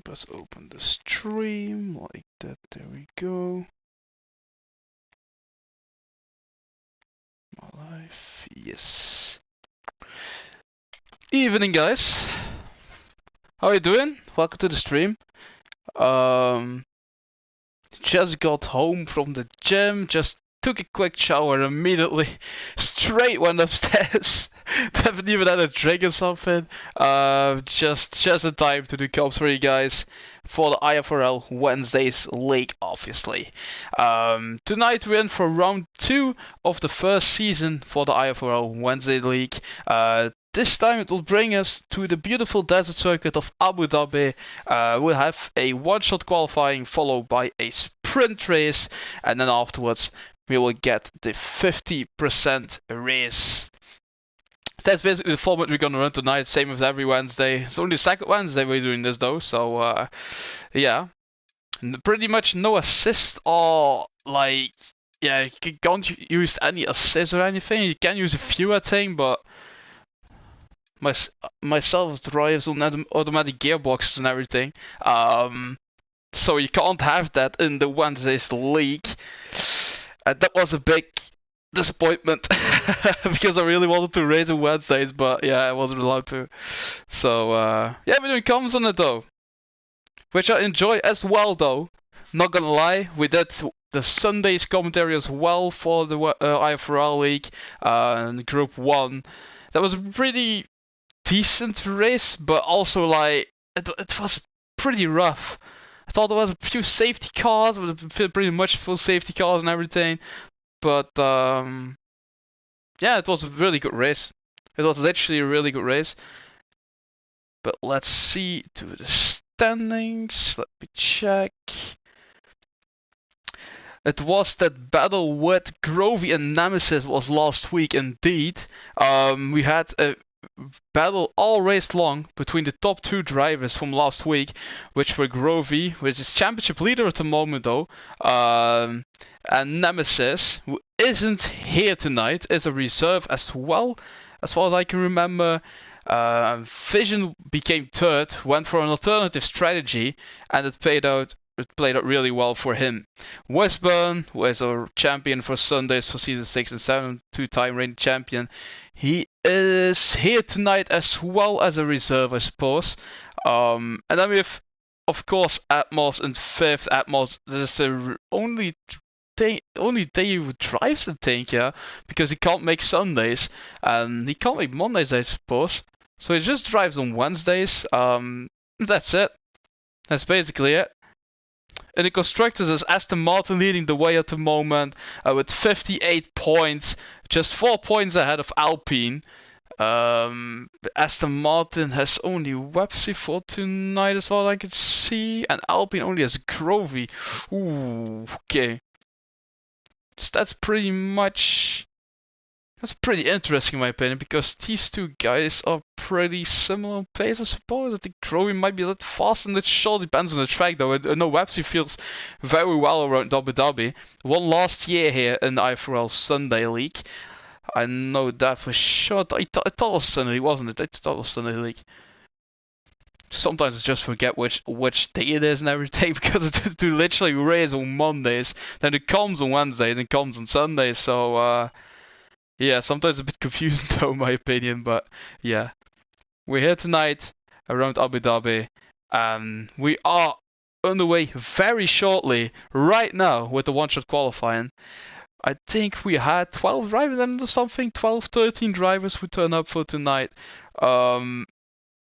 Let's open the stream like that. There we go. My life, yes. Evening, guys. How are you doing? Welcome to the stream. Just got home from the gym. Just took a quick shower and immediately straight went upstairs. Haven't even had a drink or something. Just in time to do comps for you guys for the IFRL Wednesdays League, obviously. Tonight we're in for round 2 of the first season for the IFRL Wednesday League. This time it will bring us to the beautiful desert circuit of Abu Dhabi. We'll have a one-shot qualifying followed by a sprint race, and then afterwards we will get the 50% race. That's basically the format we're gonna run tonight, same as every Wednesday. It's only the second Wednesday we're doing this though, so yeah. Pretty much no assist or like, yeah, you can't use any assist or anything. You can use a few I think, but myself drives on automatic gearboxes and everything. So you can't have that in the Wednesdays League. That was a big disappointment because I really wanted to race on Wednesdays, but yeah, I wasn't allowed to. So yeah, we're doing comms on it though, which I enjoy as well though. Not gonna lie, we did the Sundays commentary as well for the IFRL League and Group 1. That was a pretty decent race, but also like it was pretty rough. I thought there was a few safety cars, it was pretty much full safety cars and everything. But yeah, it was a really good race. It was literally a really good race. But let's see to the standings. Let me check. It was that battle with Grovey and Nemesis was last week indeed. We had a battle all race long between the top 2 drivers from last week, which were Grovey, which is championship leader at the moment though, and Nemesis, who isn't here tonight, is a reserve as well, as far as I can remember. Vision became 3rd, went for an alternative strategy, and it played out really well for him. Westburn was our champion for Sundays for season 6 and 7, 2-time reigning champion. He is here tonight as well as a reserve, I suppose. And then we have, of course, Atmos in 5th. Atmos, this is the only day he drives the tank, yeah, because he can't make Sundays and he can't make Mondays, I suppose. So he just drives on Wednesdays. That's it. That's basically it. In the constructors is Aston Martin leading the way at the moment with 58 points, just 4 points ahead of Alpine. Aston Martin has only Websy for tonight as far as I can see, and Alpine only has Grovey. Ooh, okay. That's pretty interesting in my opinion, because these two guys are pretty similar in pace, I suppose. I think Grovey might be a little fast and it sure depends on the track though. I know Websy feels very well around Abu Dhabi. Won last year here in the IFRL Sunday League. I know that for sure. I thought it was Sunday, wasn't it? I thought it was Sunday League. Sometimes I just forget which day it is and everything, because it do literally race on Mondays, then it comes on Wednesdays and comes on Sundays, so yeah, sometimes a bit confusing though, in my opinion, but yeah. We're here tonight around Abu Dhabi, and we are underway very shortly, right now, with the one-shot qualifying. I think we had 12 drivers or something, 12, 13 drivers who turn up for tonight.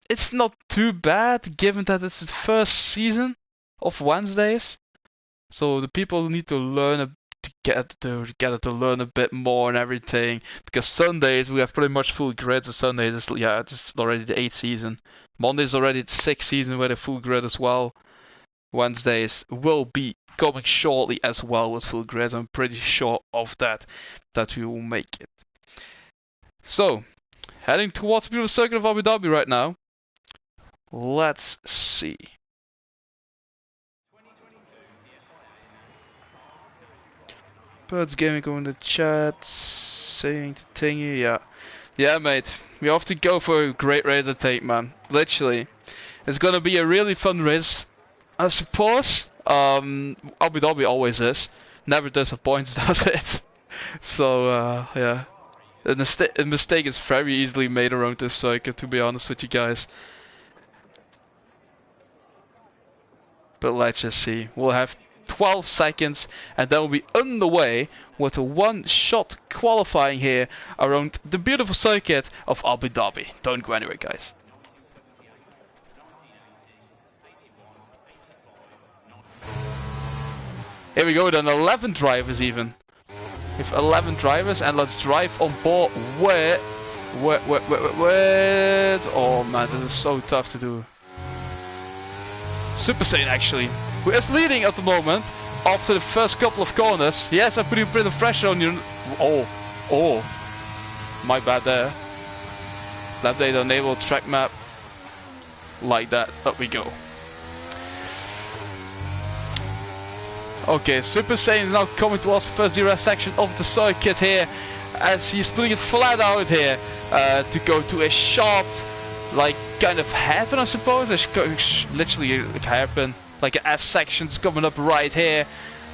It's not too bad, given that it's the first season of Wednesdays. So the people need to learn to learn a bit more and everything. Because Sundays we have pretty much full grids. Sundays, it's already the 8th season. Monday's already the 6th season with a full grid as well. Wednesdays will be coming shortly as well with full grids. I'm pretty sure of that we will make it. So, heading towards the beautiful circuit of Abu Dhabi right now. Let's see. Birds Gaming go in the chat, saying to Tingy, yeah, mate. We have to go for a great razor tape, man. Literally, It's gonna be a really fun race, I suppose. Abu Dhabi always is. Never disappoints, does it? So, yeah. A mistake is very easily made around this circuit, to be honest with you guys. But let's just see. We'll have 12 seconds and then we'll be underway with a one-shot qualifying here around the beautiful circuit of Abu Dhabi. Don't go anywhere, guys. Here we go, then 11 drivers even. With 11 drivers, and let's drive on board with... Oh man, this is so tough to do. Super Saiyan actually, who is leading at the moment after the first couple of corners. Yes, I'm putting a bit of pressure on you. Oh, my bad there. Left data enable track map. Like that, up we go. Okay, Super Saiyan is now coming towards the first zero section of the circuit here, as he's putting it flat out here to go to a sharp, like kind of hairpin, I suppose. Literally a hairpin, like an S section's coming up right here,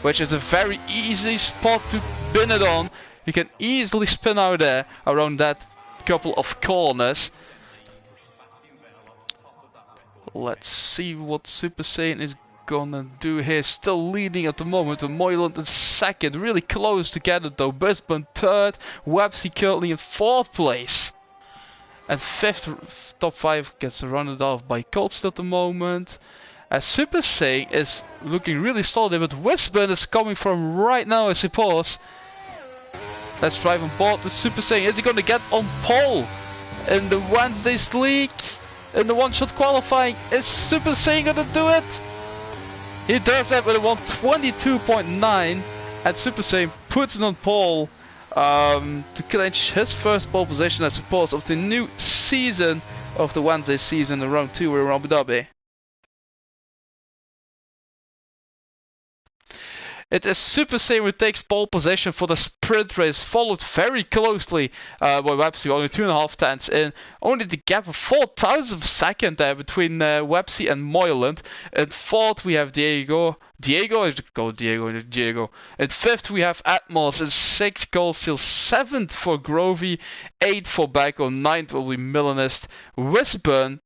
which is a very easy spot to pin it on. You can easily spin out there around that couple of corners. Let's see what Super Saiyan is gonna do here. Still leading at the moment with Moyland in second, really close together though. Brisbane third, Websy currently in fourth place. And fifth, top 5 gets rounded off by Colts at the moment. As Super Saiyan is looking really solid, but Wisbon is coming from right now, I suppose. Let's drive on board with Super Saiyan. Is he going to get on pole in the Wednesday's league? In the one-shot qualifying, is Super Saiyan going to do it? He does that with a 122.9, and Super Saiyan puts it on pole. To clinch his first pole position, I suppose, of the new season of the Wednesday season, the round 2 in Abu Dhabi. It is Super Saiyan who takes pole position for the sprint race, followed very closely by Websy, only 2.5 tenths in. Only the gap of 4,000 of a second there between Websy and Moyland. In fourth we have Diego. Diego. In fifth we have Atmos. In sixth Goldsteel. Seventh for Grovey. Eighth for Backo. Ninth will be Millenist. Wisburn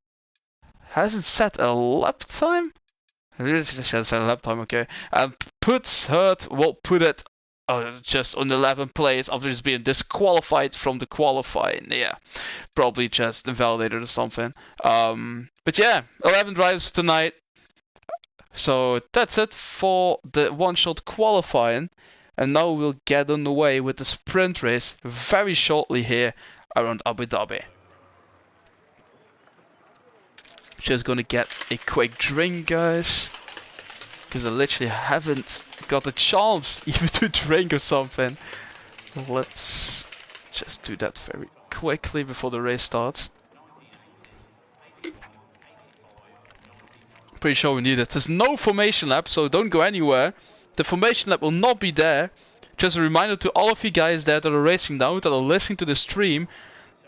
hasn't set a lap time. Really has a lap time, okay. And Puts Hurt will put it just on 11th place after just being disqualified from the qualifying. Yeah, probably just invalidated or something. But yeah, 11 drives tonight. So that's it for the one-shot qualifying. And now we'll get on the way with the sprint race very shortly here around Abu Dhabi. Just gonna get a quick drink, guys, because I literally haven't got a chance even to drink or something. Let's just do that very quickly before the race starts. Pretty sure we need it. There's no formation lap, so don't go anywhere. The formation lap will not be there. Just a reminder to all of you guys there that are racing now, that are listening to the stream.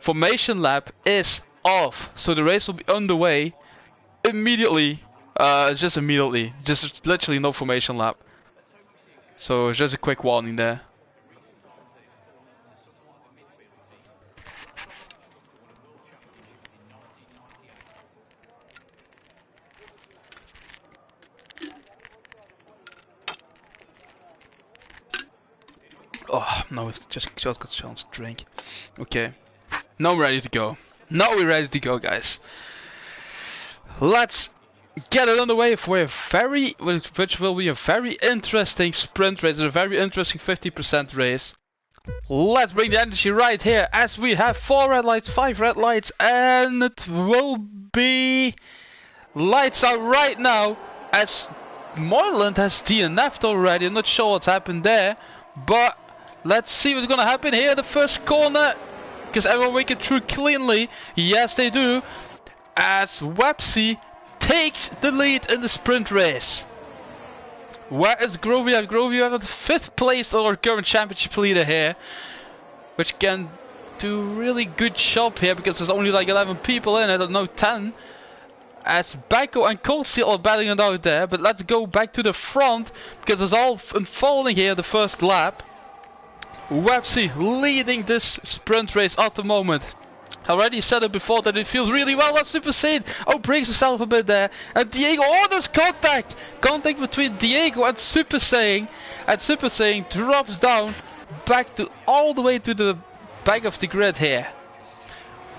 Formation lap is off, so the race will be underway immediately. Just immediately, just literally no formation lap. So just a quick warning there. Oh, now we've just got a chance to drink. Okay, now we're ready to go. Now we're ready to go, guys. Let's get it on the way for which will be a very interesting sprint race and a very interesting 50% race. Let's bring the energy right here as we have 4 red lights, 5 red lights, and it will be lights out right now as Moreland has DNF'd already. I'm not sure what's happened there, but let's see what's gonna happen here in the first corner. Because everyone make it through cleanly. Yes, they do. As Websy takes the lead in the sprint race. Where is Grovey at? Grovey at the 5th place, our current championship leader here. Which can do really good job here because there's only like 11 people in, I don't know, 10. as Backo and Cold Steel are battling it out there. But let's go back to the front, because it's all unfolding here the first lap. Websy leading this sprint race at the moment. I already said it before that it feels really well on Super Saiyan. Oh, breaks himself a bit there. And Diego, oh, there's contact! Contact between Diego and Super Saiyan. And Super Saiyan drops down back to all the way to the back of the grid here.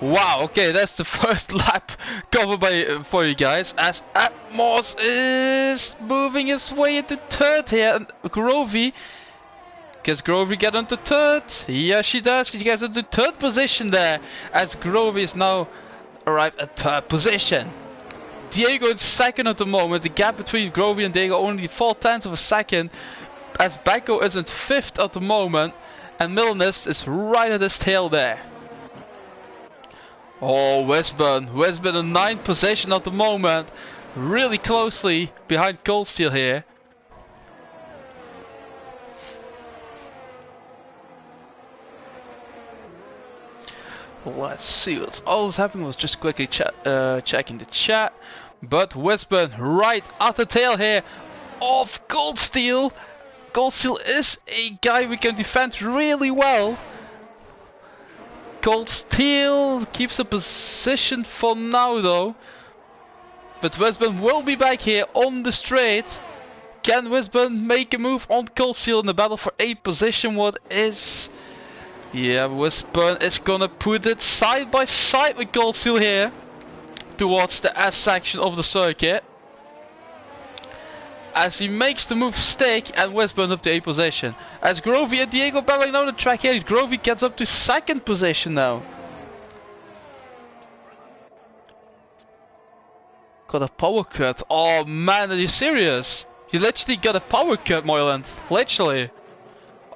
Wow, okay, that's the first lap covered by for you guys. As Atmos is moving his way into third here. And Grovey, does Grovey get into third? Yes, she does. She gets into third position there. As Grovey is now arrived at third position. Diego in second at the moment. The gap between Grovey and Diego only 0.4 of a second. As Backo is in fifth at the moment. And Milnist is right at his tail there. Oh, Westburn in ninth position at the moment. Really closely behind Cold Steel here. Let's see what's always happening. Was just quickly checking the chat. But Westburn right at the tail here of Cold Steel. Cold Steel is a guy we can defend really well. Cold Steel keeps a position for now though. But Westburn will be back here on the straight. Can Westburn make a move on Cold Steel in the battle for 8th position? What is... Yeah, Westburn is gonna put it side by side with Cold Steel here. Towards the S section of the circuit. As he makes the move stick and Westburn up to 8th position. As Grovey and Diego battling down the track here. Grovey gets up to 2nd position now. Got a power cut. Oh man, are you serious? You literally got a power cut, Moyland. Literally.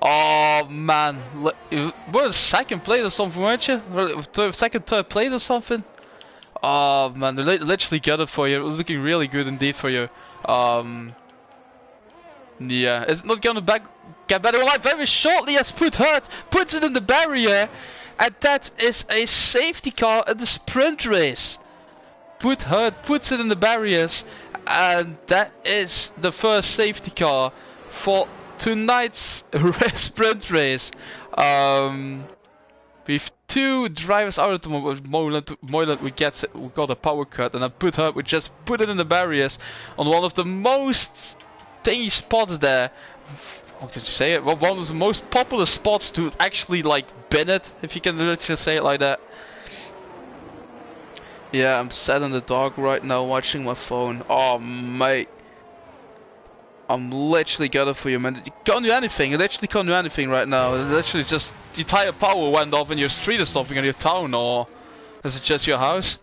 Oh man. What, 2nd place or something, weren't you? 2nd, 3rd place or something? Oh man, they literally got it for you. It was looking really good indeed for you. Yeah, it's not gonna get better alive very shortly as Put Hurt puts it in the barrier. And that is a safety car in the sprint race. Put Hurt puts it in the barriers. And that is the first safety car for tonight's sprint race. With 2 drivers out at the moment. Moyland we got a power cut, and then Put Hurt we just put it in the barriers on one of the most thingy spots there. How did you say it? Well, one of the most popular spots to actually like bin it, if you can literally say it like that. Yeah, I'm sat in the dark right now watching my phone. Oh mate, I'm literally gutted for you, man. You can't do anything. You literally can't do anything right now. Literally just your tire power went off in your street or something in your town, or is it just your house?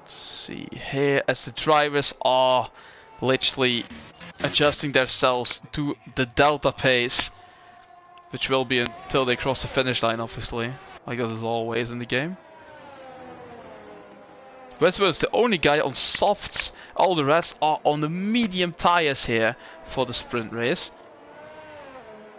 See here as the drivers are literally adjusting themselves to the delta pace, which will be until they cross the finish line, obviously, like as always in the game. Westwood is the only guy on softs. All the rest are on the medium tires here for the sprint race.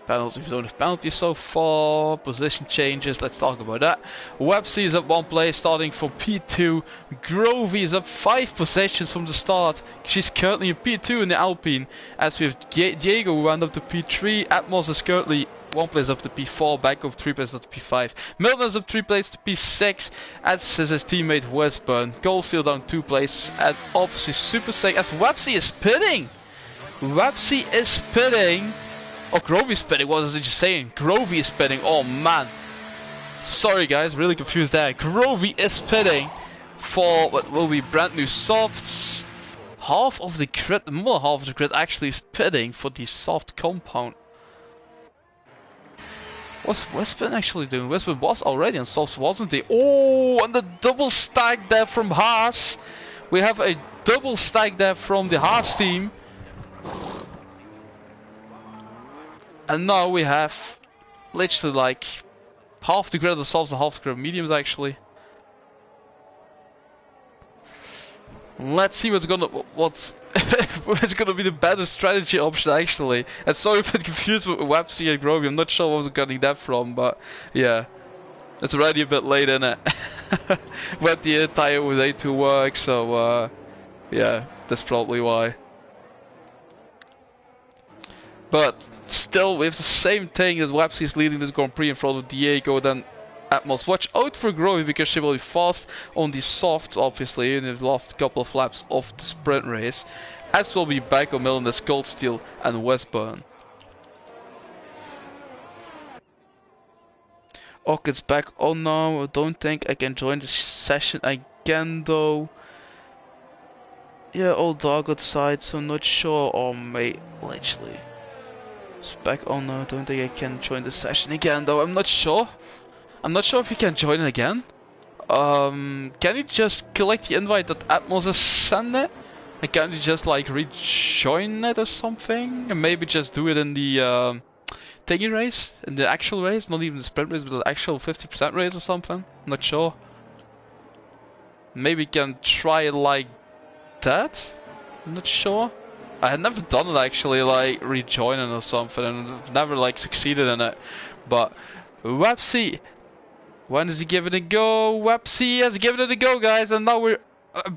Penalties, we don't have penalties so far. Position changes, let's talk about that. Websy is up 1 place, starting from P2. Grovey is up 5 positions from the start. She's currently in P2 in the Alpine. As we have Diego, who went up to P3. Atmos is currently 1 place up to P4. Backo 3 places up to P5. Milton is up 3 places to P6. As is his teammate Westburn. Goldsteel down 2 places. And obviously Super Saiyan as Websy is pitting. Websy is pitting. Oh, Grovey is spinning, what was it just saying? Grovey is spinning, oh man. Sorry guys, really confused there. Grovey is spinning for what will be brand new softs. Half of the grid, more half of the grid actually is pitting for the soft compound. What's Westburn actually doing? Westburn was already on softs, wasn't he? Oh, and the double stack there from Haas. We have a double stack there from the Haas team. And now we have literally like half the grid of softs and half the grid of mediums actually. Let's see what's it's gonna be the better strategy option actually. And sorry if I'm confused with Websy and Grovey. I'm not sure where I was getting that from, but yeah. It's already a bit late, isn't it? Went the entire day to work, so yeah, that's probably why. But still, we have the same thing as Websy is leading this Grand Prix in front of Diego, then Atmos. Watch out for Grovey because she will be fast on the softs, obviously, and they've lost a couple of laps of the sprint race. As will be Michael Millen, Gold Steel, and Westburn. Ok, it's back. Oh no, I don't think I can join the session again though. Yeah, old dog outside, so not sure. Or may literally. It's back. Oh no, I don't think I can join the session again though. I'm not sure. I'm not sure if you can join it again. Can you just collect the invite that Atmos is sending? And can you just like rejoin it or something? And maybe just do it in the thingy race, in the actual race, not even the sprint race, but the actual 50% race or something. I'm not sure. Maybe you can try it like that. I'm not sure. I had never done it actually, like rejoining or something, and I've never like succeeded in it. But Websy, when does he give it a go? Websy has given it a go, guys, and now we're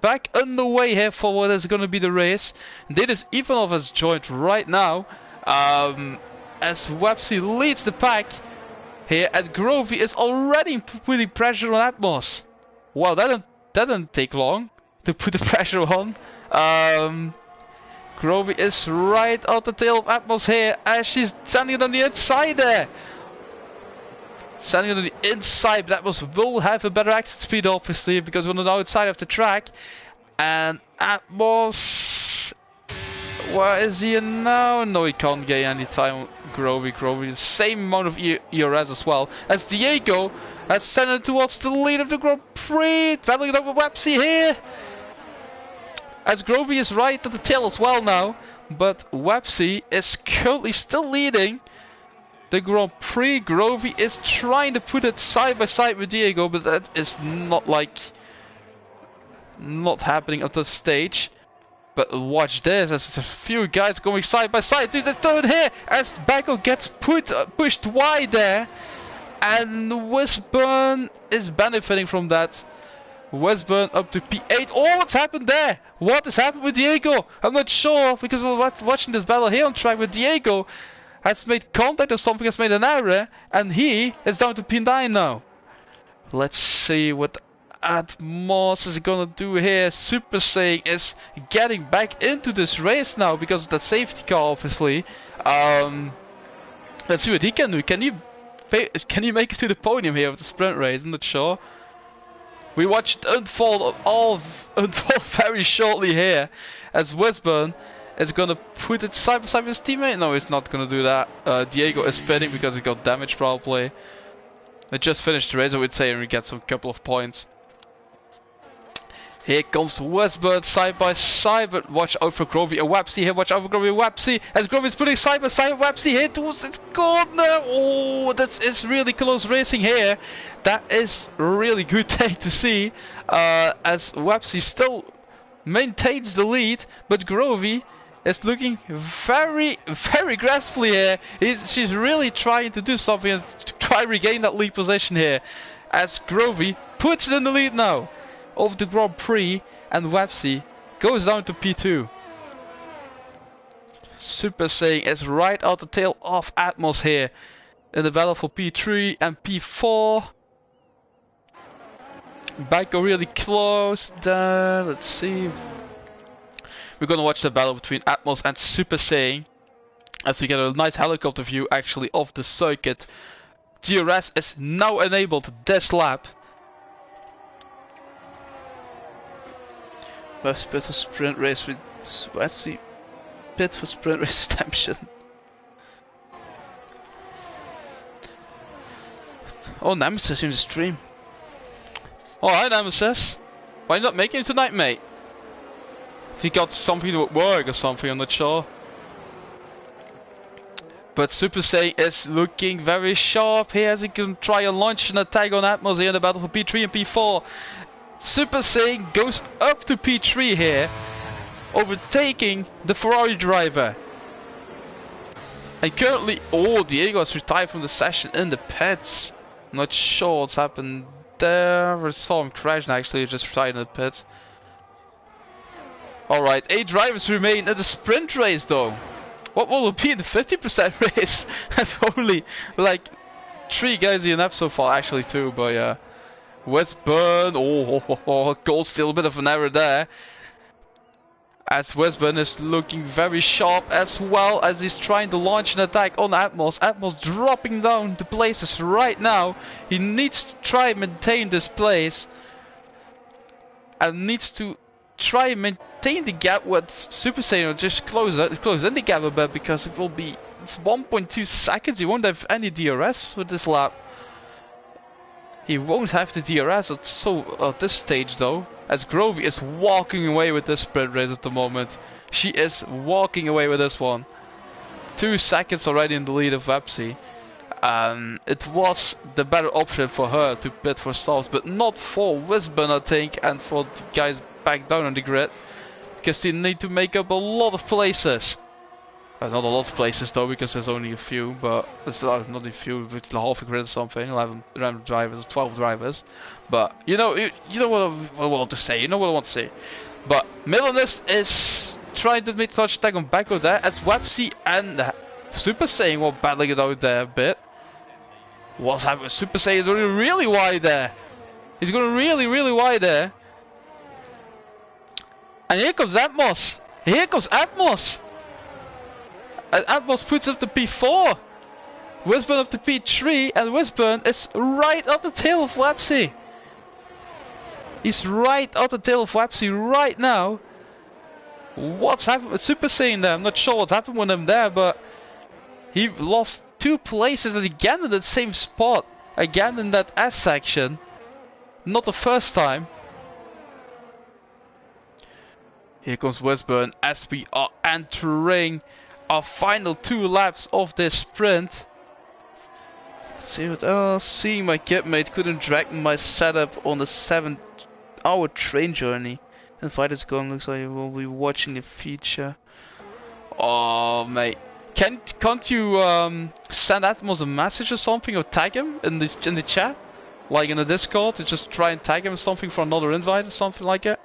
back underway here for what is going to be the race. Dennis Ivanov has joined right now. As Websy leads the pack here, and Grovey is already putting pressure on Atmos. Wow, that didn't take long to put the pressure on. Grovey is right at the tail of Atmos here, as she's standing it on the inside there. Standing on the inside, but Atmos will have a better exit speed, obviously, because we're on the outside of the track. And Atmos, where is he now? No, he can't gain any time. Grovey, the same amount of ERS as well. As Diego has sent it towards the lead of the Grand Prix. Battling it up with Websy here. As Grovey is right at the tail as well now. But Websy is currently still leading the Grand Prix. Grovey is trying to put it side by side with Diego, but that is not happening at this stage. But watch this, as a few guys going side by side to the third here, as Backo gets pushed wide there, and Westburn is benefiting from that. Westburn up to P8. Oh, what's happened there? What has happened with Diego? I'm not sure, because we're watching this battle here on track with Diego. Has made contact or something, has made an error, and he is down to P9 now. Let's see what Atmos is gonna do here. Super Saiyan is getting back into this race now because of that safety car, obviously. Let's see what he can do. Can he make it to the podium here with the sprint race? I'm not sure. We watched it unfold very shortly here, as Westburn is gonna put it side by side with his teammate. No, he's not gonna do that. Diego is spinning because he got damaged probably. They just finished the race, I would say, and we get some couple of points. Here comes Westburn side by side, but watch out for Grovey and Websy here. Watch out for Grovey and Websy, as Grovey is putting side by side Websy here towards its corner. Oh, that is really close racing here. That is a really good thing to see, as Websy still maintains the lead, but Grovey is looking very aggressively here. She's really trying to do something and to try regain that lead position here, as Grovey puts it in the lead now of the Grand Prix, and Websy goes down to P2. Super Saiyan is right out the tail of Atmos here in the battle for P3 and P4. Backo really close. Let's see. We're gonna watch the battle between Atmos and Super Saiyan, as we get a nice helicopter view actually of the circuit. DRS is now enabled this lap. Best bit for sprint race with Swatsy. Bit for sprint race redemption. Oh, Nemesis in the stream. Oh, hi Nemesis. Why are you not making it tonight, mate? If you got something to work or something, I'm not sure. But Super Saiyan is looking very sharp here, as he can try and launch an attack on Atmos here in the battle for P3 and P4. Super Saiyan goes up to P3 here, overtaking the Ferrari driver. And currently, oh, Diego has retired from the session in the pits. Not sure what's happened there. I saw him crashing actually, just retired in the pits. Alright, 8 drivers remain in the sprint race though. What will it be in the 50% race? That's only like 3 guys in up so far, actually 2, but yeah. Westburn, gold, still a bit of an error there. As Westburn is looking very sharp as well as he's trying to launch an attack on Atmos. Atmos dropping down the places right now. He needs to try and maintain this place. And needs to try and maintain the gap with Super Saiyan, or just close in the gap a bit, because it will be, it's 1.2 seconds. He won't have any DRS with this lap. He won't have the DRS at this stage though, as Grovey is walking away with this sprint race at the moment. She is walking away with this one. 2 seconds already in the lead of Websy. It was the better option for her to pit for stalls, but not for Wisburn, I think, and for the guys back down on the grid, because they need to make up a lot of places. Not a lot of places though, because there's only a few, but it's not a few, it's the half a grid or something, 11 drivers, 12 drivers. But you know what I want to say, you know what I want to say. But Milanist is trying to make touch tag on Backo there, as Websy and Super Saiyan were battling it out there a bit. What's happening? Super Saiyan is going really wide there. He's going really wide there. And here comes Atmos. Here comes Atmos. And Atmos puts up the P4. Wisburn up to P3, and Wisburn is right at the tail of Websy. He's right at the tail of Websy right now. What's happened with Super Saiyan there? I'm not sure what happened with him there, but he lost 2 places and again in that same spot. Again in that S section. Not the first time. Here comes Wisburn as we are entering our final 2 laps of this sprint. Let's see what else. Seeing my kidmate couldn't drag my setup on the 7-hour train journey. And fight is gone, looks like we'll be watching the feature. Oh mate. Can't you send Atmos a message or something, or tag him in the chat? Like in the Discord, to just try and tag him or something for another invite or something like it?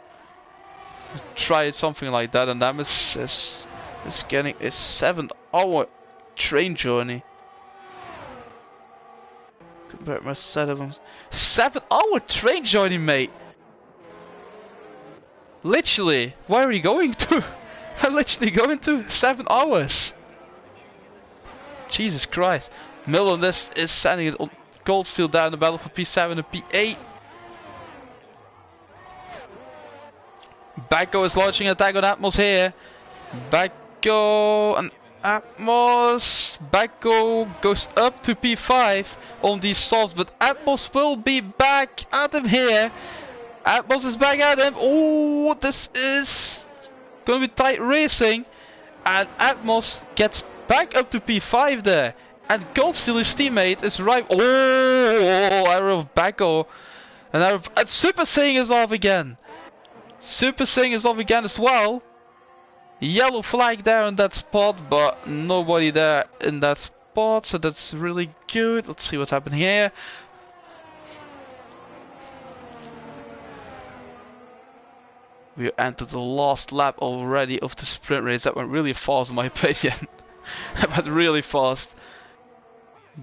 Try something like that, and Nemesis is getting a 7-hour train journey. Compare my setup. 7-hour train journey, mate. Literally, where are you going to? I'm literally going to 7 hours. Jesus Christ. Milanist is sending it on gold steel down the battle for P7 and P8. Backo is launching an attack on Atmos here. Backo and Atmos. Backo goes up to P5 on these softs, but Atmos will be back at him here. Atmos is back at him. Oh, this is going to be tight racing. And Atmos gets back up to P5 there. And Goldsteel, his teammate, is right. Oh, arrow of Backo. And Super Saiyan is off again. Super Saiyan is off again as well. Yellow flag there in that spot, but nobody there in that spot, so that's really good. Let's see what's happening here. We entered the last lap already of the sprint race. That went really fast in my opinion. That went really fast.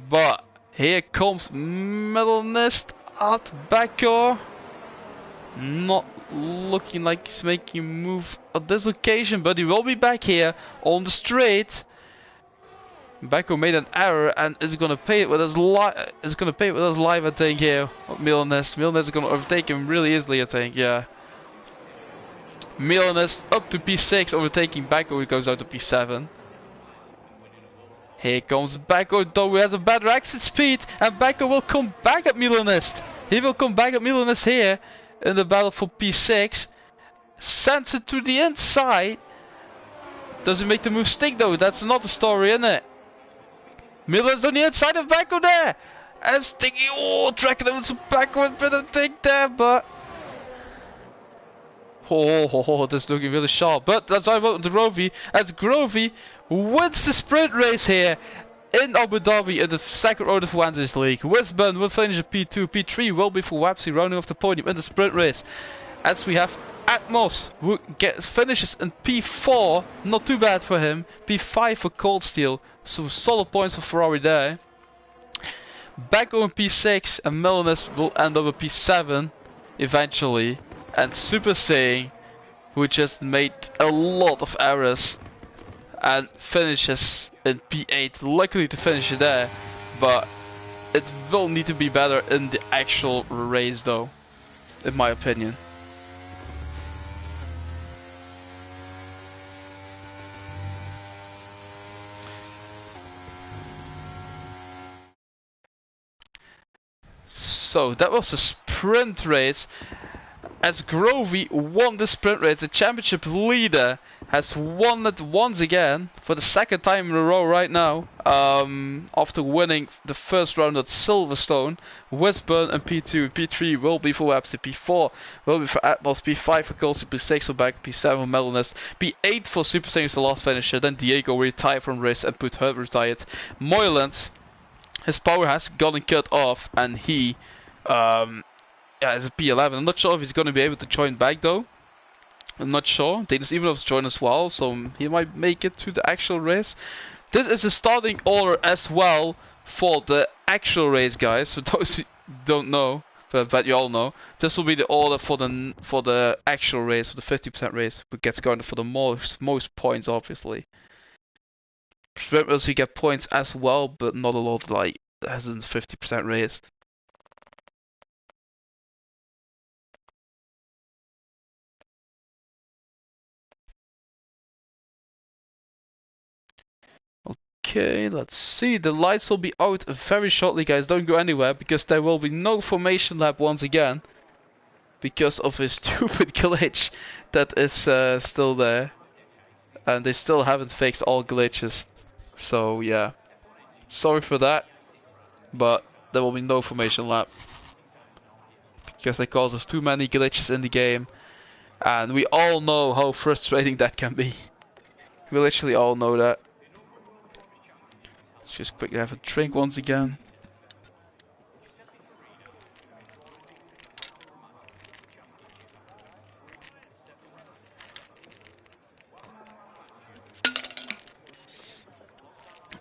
But here comes Milanist at Backo. Not looking like he's making a move at this occasion, but he will be back here on the straight. Backo made an error and is gonna pay it with his life. I think here. Milanist is gonna overtake him really easily, I think. Yeah. Milanist up to P6, overtaking Backo, who goes out to P7. Here comes Backo, though he has a better exit speed, and Backo will come back at Milanist. He will come back at Milanist here in the battle for P6. Sends it to the inside. Does he make the move stick though? That's another story, isn't it? Milanist on the inside of Backo there. And Sticky, oh, tracking him with some backward bit of thing there, but This is looking really sharp. But that's why I voted Grovey, as Grovey wins the sprint race here in Abu Dhabi in the second round of Wednesday's League. Wisburn will finish at P2. P3 will be for Websy rounding off the podium in the sprint race. As we have Atmos, who finishes in P4, not too bad for him. P5 for Cold Steel, so solid points for Ferrari there. Becco in P6 and Milanus will end up at P7 eventually. And Super Saiyan, who just made a lot of errors and finishes in P8, luckily to finish it there, but it will need to be better in the actual race though, in my opinion. So that was a sprint race. As Grovey won the sprint race, the championship leader has won it once again for the second time in a row right now. After winning the first round at Silverstone, Wisburn and P2, P3 will be for Webster, P4 will be for Atmos, P5 for Colsey, P6 for Beck, P7 for Melanist, P8 for Super Saiyan is the last finisher. Then Diego retired from race and Put Hurt retired. Moyland, his power has gotten cut off and he yeah, it's a P11. I'm not sure if he's going to be able to join back though. I'm not sure. Dennis Ivanov's joined as well, so he might make it to the actual race. This is a starting order as well for the actual race, guys. For those who don't know, but I bet you all know, this will be the order for the actual race, for the 50% race, who gets going for the most points, obviously. Sprinters he get points as well, but not a lot like as in the 50% race. Okay, let's see. The lights will be out very shortly, guys. Don't go anywhere because there will be no formation lap once again because of a stupid glitch that is still there, and they still haven't fixed all glitches. So yeah, sorry for that, but there will be no formation lap because it causes too many glitches in the game, and we all know how frustrating that can be. We literally all know that. Let's just quickly have a drink once again.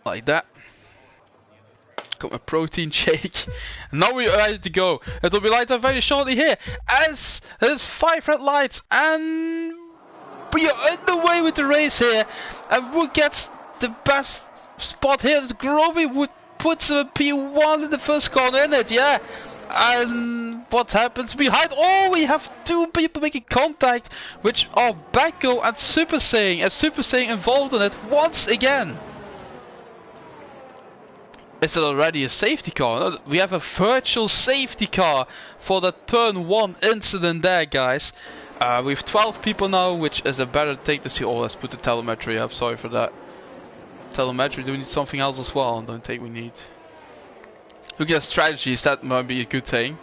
Like that. Got my protein shake. Now we are ready to go. It will be light up very shortly here as there's 5 red lights and we are in the way with the race here. And who gets the best spot here? Grovey would put a P1 in the first corner in it, yeah. And what happens behind? Oh, we have 2 people making contact, which are Becco and Super Saiyan, and Super Saiyan involved in it once again. Is it already a safety car? We have a virtual safety car for the turn 1 incident there, guys. We have 12 people now, which is a better thing to see. Oh, let's put the telemetry up. Sorry for that. Telemetry, do we need something else as well? I don't think we need. Looking at strategies, that might be a good thing.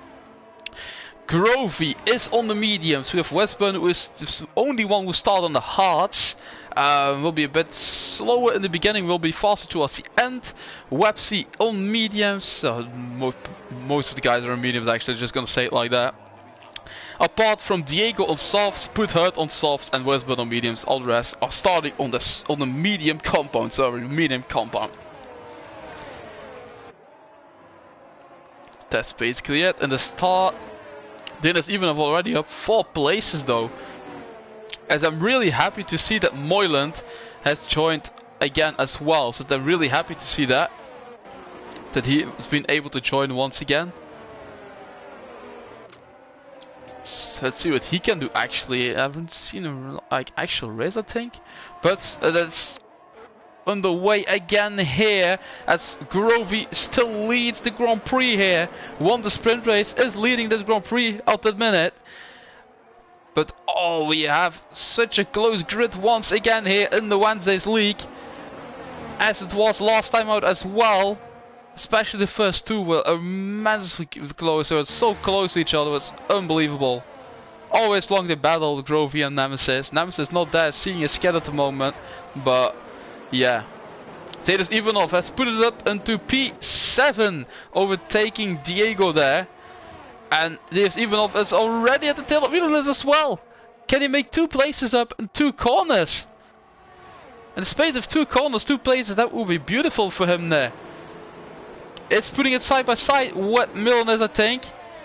Grovey is on the mediums. We have Westburn, who is the only one who started on the hards. Will be a bit slower in the beginning, will be faster towards the end. Websy on mediums. Most of the guys are on mediums, actually, just gonna say it like that. Apart from Diego on softs, Put Hurt on softs, and Westburn on mediums, all the rest are starting on the medium compound. Sorry, medium compound. That's basically it. In the start, Dennis Ivanov already up 4 places though. As I'm really happy to see that Moyland has joined again as well. So I'm really happy to see that he has been able to join once again. Let's see what he can do. Actually, I haven't seen a actual race, I think, but that's on the way again here as Grovey still leads the Grand Prix here. Won the sprint race, is leading this Grand Prix at the minute. But oh, we have such a close grid once again here in the Wednesday's League, as it was last time out as well. Especially the first 2 were immensely close. They were so close to each other, it was unbelievable. always long they battle Grovey and Nemesis. Nemesis not there, seeing a skid at the moment, but yeah. Denis Ivanov has put it up into P7, overtaking Diego there. And Denis Ivanov is already at the tail of Milanes as well. Can he make 2 places up in 2 corners? In the space of 2 corners, 2 places, that would be beautiful for him there. It's putting it side by side with Milanes, I think.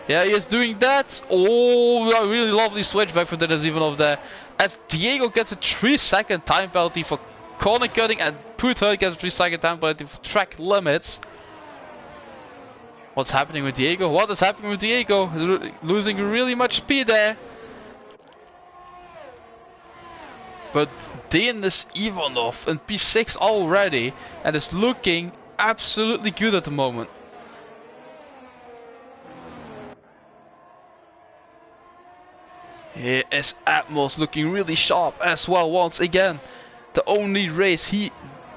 Yeah, he is doing that. Oh, a really lovely switchback for Denis Ivanov there. As Diego gets a 3-second time penalty for corner cutting, and Puther gets a 3-second time penalty for track limits. What's happening with Diego? What is happening with Diego? Losing really much speed there. But Denis Ivanov in P6 already, and is looking absolutely good at the moment. Here is Atmos looking really sharp as well once again. The only race he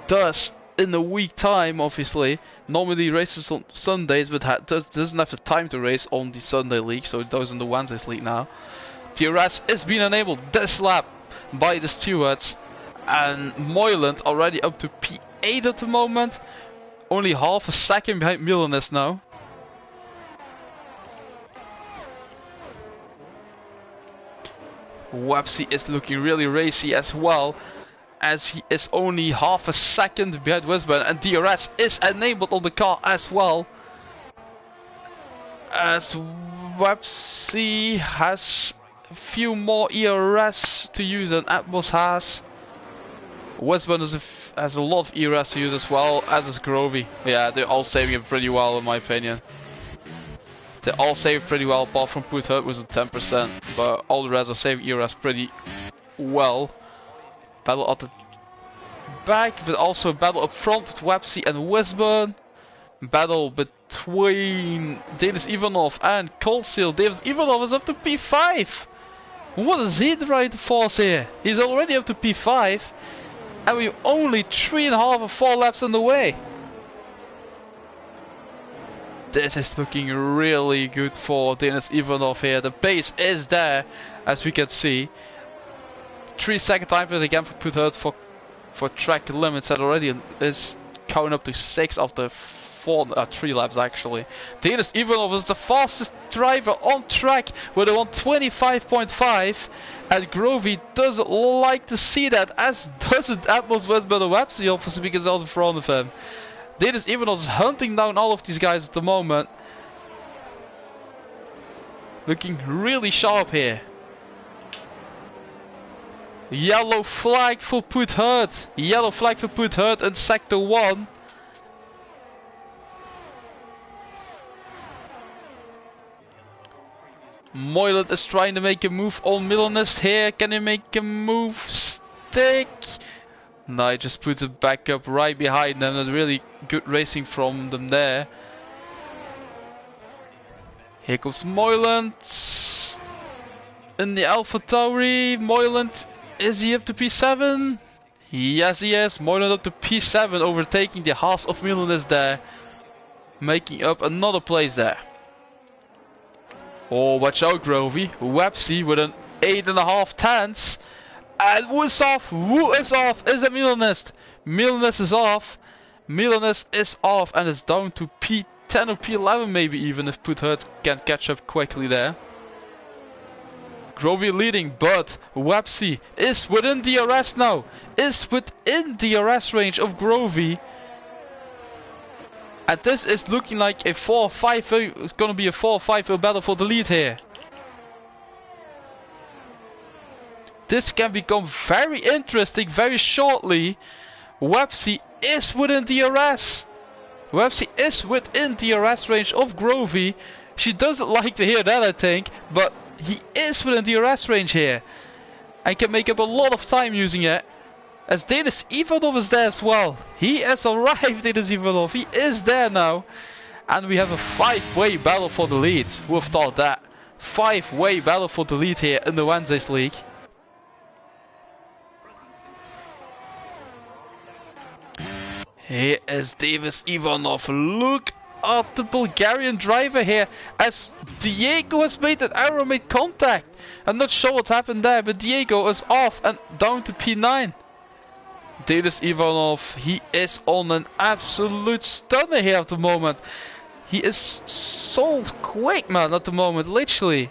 does in a week time, obviously. Normally he races on Sundays, but doesn't have the time to race on the Sunday league, so he does in the Wednesdays league now. DRS is being enabled this lap by the stewards, and Moyland already up to P8 at the moment. Only half a second behind Milanes now. Websy is looking really racy as well, as he is only half a second behind Wisburn, and DRS is enabled on the car as well. As Websy has a few more ERS to use than Atmos has. Wisburn has a lot of ERS to use as well, as is Grovey. Yeah, they're all saving it pretty well in my opinion. They all save pretty well, apart from Put Hurt was at 10%, but all the rest are saving ERS pretty well. Battle at the back, but also battle up front with Websy and Wisburn. Battle between Denis Ivanov and Colseal. Denis Ivanov is up to P5. What is he trying to force here? He's already up to P5, and we're only 3.5 or 4 laps on the way. This is looking really good for Denis Ivanov here. The pace is there, as we can see. 3-second time penalty again for Put Hurt for track limits, that already is counting up to 6 of the 3 laps actually. Denis Ivanov is the fastest driver on track with a 125.5, and Grovey doesn't like to see that, as doesn't Atmos Wisburn or Websy, obviously, because they're also in front of him. Denis Ivanov is hunting down all of these guys at the moment. Looking really sharp here. Yellow flag for Put Hurt. Yellow flag for Put Hurt in sector 1. Moyland is trying to make a move on Milanes here. Can he make a move? Stick. No, he just puts it back up right behind them. That's really good racing from them there. Here comes Moyland in the Alpha Tauri. Moyland, is he up to P7? Yes, he is. Moyland up to P7, overtaking the Haas of Milanes there, making up another place there. Oh, watch out, Grovey. Websy with an 8.5 tenths. And who is off? Who is off? Is it Milanes? Milanes is off. Milanes is off and it's down to P10 or P11 maybe, even if Put Hurt can catch up quickly there. Grovey leading, but Websy is within DRS now. Is within DRS range of Grovey. And this is looking like a 4-5. It's gonna be a 4-5 battle for the lead here. This can become very interesting very shortly. Websy is within DRS. Websy is within DRS range of Grovey. She doesn't like to hear that, I think, but he is within DRS range here. And can make up a lot of time using it. As Denis Ivanov is there as well. He has arrived, Denis Ivanov. He is there now. And we have a 5-way battle for the lead. Who have thought that? 5-way battle for the lead here in the Wednesdays League. Here is Denis Ivanov. Look of the Bulgarian driver here, as Diego has made an error, made contact. I'm not sure what happened there, but Diego is off and down to P9. Denis Ivanov, he is on an absolute stunner here at the moment. He is so quick, man, at the moment, literally.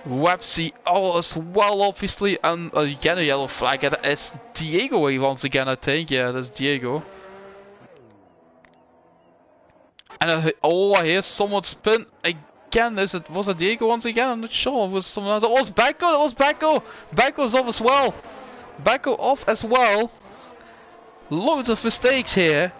Websy all as well, obviously, and again a yellow flag. That is Diego once again, I think. Yeah, that's Diego. And I hear someone spin again. Was it Diego once again? I'm not sure. It was someone else. Oh, it was Bacco. It was Bacco. Bacco's off as well. Bacco off as well. Loads of mistakes here,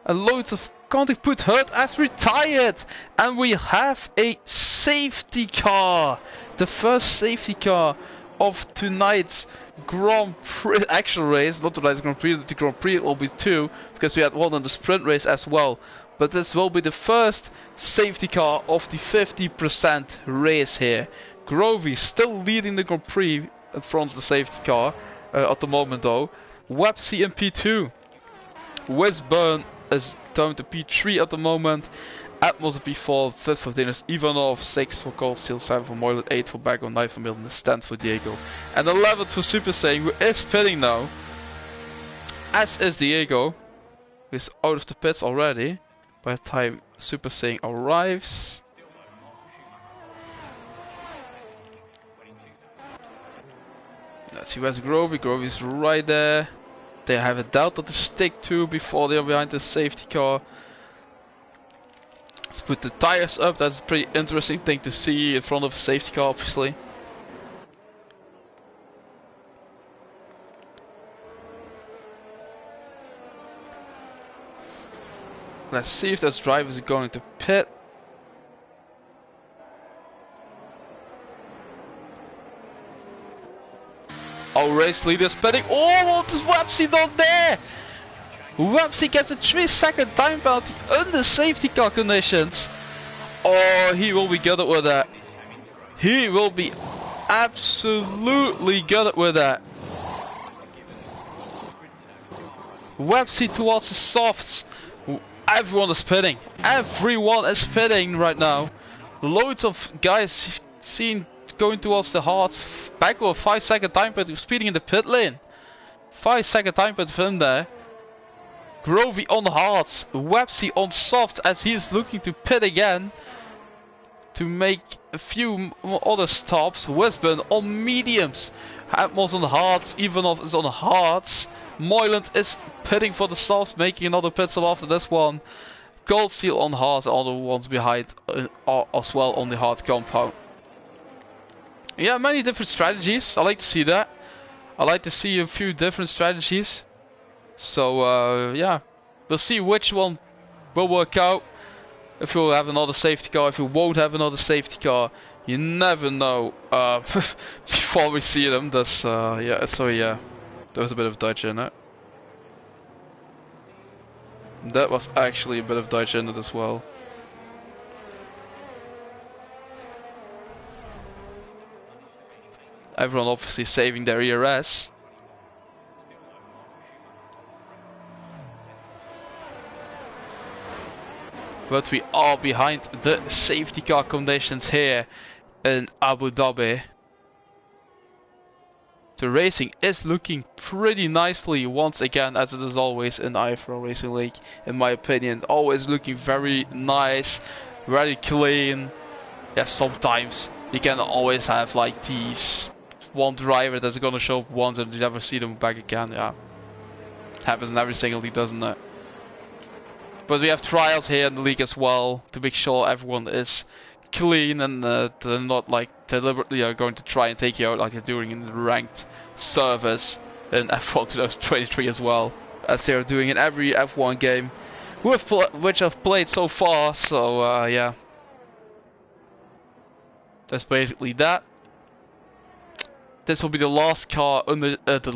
and loads of contact. Put Hurt as retired, and we have a safety car. The first safety car of tonight's Grand Prix actual race, not tonight's Grand Prix. The Grand Prix will be 2 because we had one in the sprint race as well. But this will be the first safety car of the 50% race here. Grovey still leading the Grand Prix in front of the safety car at the moment though. Websy in P2. Wisburn is down to P3 at the moment. Atmos P4, 5th for Denis Ivanov, 6th for Goldsteel, 7th for Moylan, 8th for Baggo, 9th for Milton, 10th for Diego. And 11th for Super Saiyan, who is pitting now. As is Diego. He's out of the pits already by the time Super Saiyan arrives. Let's see where's Grovey. Grovey's right there. They have a Delta to stick to before they are behind the safety car. Let's put the tires up. That's a pretty interesting thing to see in front of a safety car, obviously. Let's see if those drivers are going to pit. Oh, race leaders pitting. Oh, what is Websy not there? Websy gets a 3-second time penalty under safety car conditions. Oh, he will be gutted with that. He will be absolutely gutted with that. Websy towards the softs. Everyone is pitting. Everyone is pitting right now. Loads of guys seen going towards the hards. Back with a 5-second time penalty, speeding in the pit lane. 5-second time penalty for him there. Grovey on hards, Websy on soft as he is looking to pit again to make a few other stops. Wisburn on mediums, Atmos on hards, Ivanov is on hards. Moyland is pitting for the softs, making another pit stop after this one. Goldsteel on hards, all the ones behind are as well on the hard compound. Yeah, many different strategies. I like to see that. I like to see a few different strategies. So yeah, we'll see which one will work out. If we'll have another safety car, if we won't have another safety car, you never know before we see them. That's yeah. So yeah, there was a bit of dodge in it. That was actually a bit of dodge in it as well. Everyone obviously saving their ERS. But we are behind the safety car conditions here in Abu Dhabi. The racing is looking pretty nicely once again, as it is always in IFRL Racing League, in my opinion. Always looking very nice, very clean. Yeah, sometimes you can always have like these one driver that's gonna show up once and you never see them back again. Yeah, happens in every single league, doesn't it? But we have trials here in the league as well to make sure everyone is clean and they're not like deliberately are going to try and take you out like they're doing in the ranked service in F1 2023 as well, as they're doing in every F1 game which I've played so far. So yeah, that's basically that. This will be the last car under the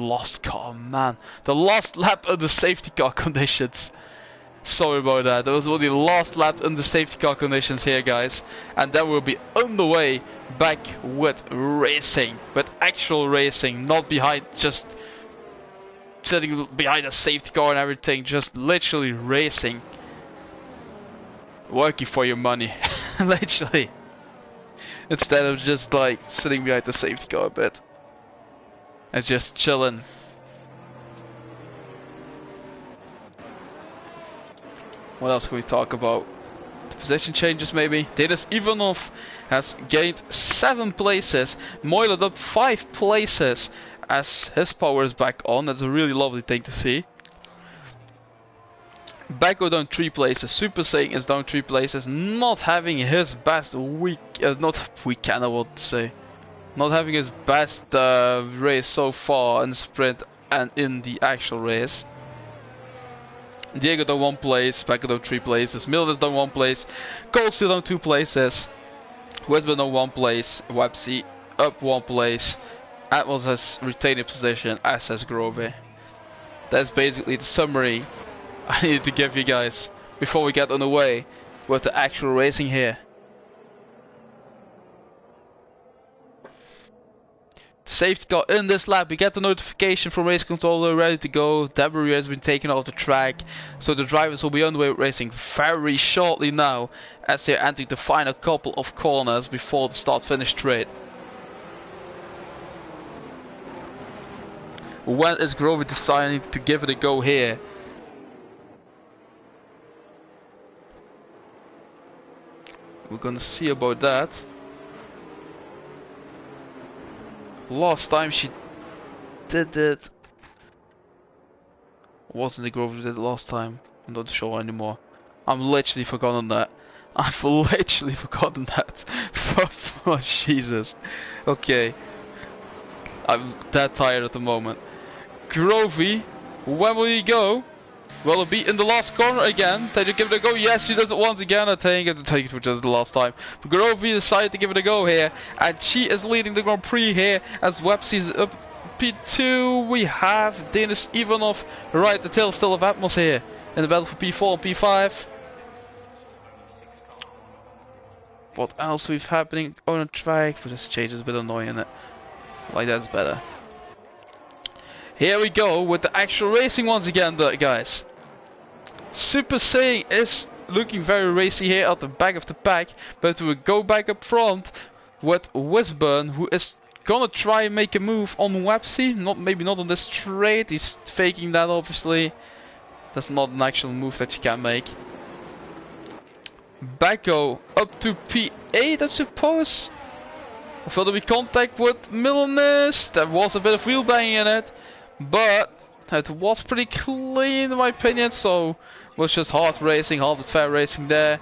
last lap under safety car conditions. Sorry about that. That was only the last lap under safety car conditions here, guys. And then we'll be underway back with racing. With actual racing, not behind just sitting behind a safety car and everything, just literally racing. Working for your money, literally. Instead of just like sitting behind the safety car a bit. And just chilling. What else can we talk about? The position changes maybe. Denis Ivanov has gained 7 places. Moiled up 5 places as his power is back on. That's a really lovely thing to see. Backo down 3 places. Super Saiyan is down 3 places. Not having his best week. Not weekend, I would say. Not having his best race so far in the sprint and in the actual race. Diego down 1 place. Backo down 3 places. Milner is down 1 place. Cole still down 2 places. Westburn down 1 place. Websy up 1 place. Atmos has retained a position, as has Grovey. That's basically the summary I needed to give you guys before we get on the way with the actual racing here. The safety car in this lap, we get the notification from race controller, ready to go. Debris has been taken off the track, so the drivers will be underway with racing very shortly now as they're entering the final couple of corners before the start-finish straight. When is Grovey deciding to give it a go here? We're gonna see about that. Last time she did it, wasn't it Grovey did it last time? I'm not sure anymore. I'm literally forgotten that. I've literally forgotten that. Oh Jesus. Okay. I'm that tired at the moment. Grovey, when will he go? Will it be in the last corner again? Did you give it a go? Yes, she does it once again, I think. I think it was just the last time. But Grovey decided to give it a go here. And she is leading the Grand Prix here as Websy's up P2. We have Denis Ivanov right at the tail still of Atmos here in the battle for P4 and P5. What else we've happening on the track? But this change is a bit annoying, isn't it? Like that's better. Here we go with the actual racing once again, guys. Super Saiyan is looking very racy here at the back of the pack, but we go back up front with Wisburn, who is gonna try and make a move on Websy. Maybe not on this straight. He's faking that, obviously. That's not an actual move that you can make. Backo up to P8, I suppose. Will there be contact with Milanese? There was a bit of wheel banging in it, but it was pretty clean in my opinion, so it was just hard racing, hard but fair racing there.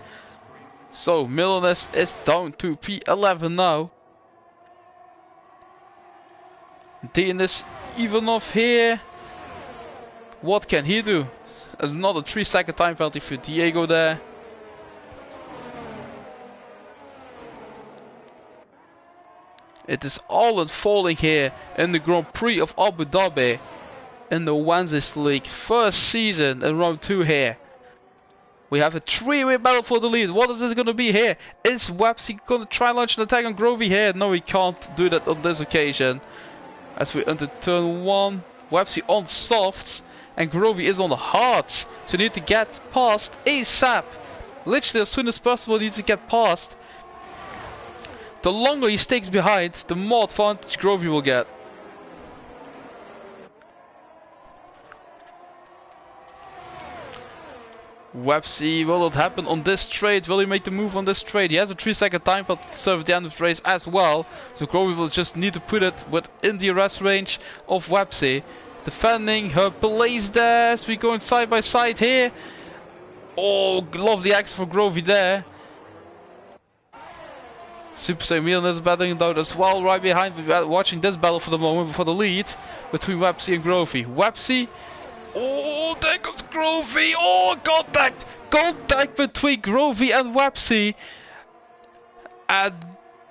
So Milanese is down to P11 now. Denis Ivanov here. What can he do? Another 3-second time penalty for Diego there. It is all unfolding here in the Grand Prix of Abu Dhabi in the Wednesdays League first season in round 2 here. We have a 3-way battle for the lead. What is this going to be here? Is Websy going to try and launch an attack on Grovey here? No, he can't do that on this occasion. As we enter turn 1, Websy on softs and Grovey is on the hards. So you need to get past ASAP. Literally as soon as possible, he needs to get past. The longer he sticks behind, the more advantage Grovey will get. Websy, will it happen on this straight? Will he make the move on this straight? He has a 3-second time but serve at the end of the race as well. So Grovey will just need to put it within the arrest range of Websy. Defending her place there as we going side by side here. Oh, lovely action for Grovey there. Super Saiyan Milan is battling out as well right behind. We're watching this battle for the moment for the lead between Websy and Grovey. Websy. Oh, there goes Grovey. Oh, contact! Contact between Grovey and Websy. And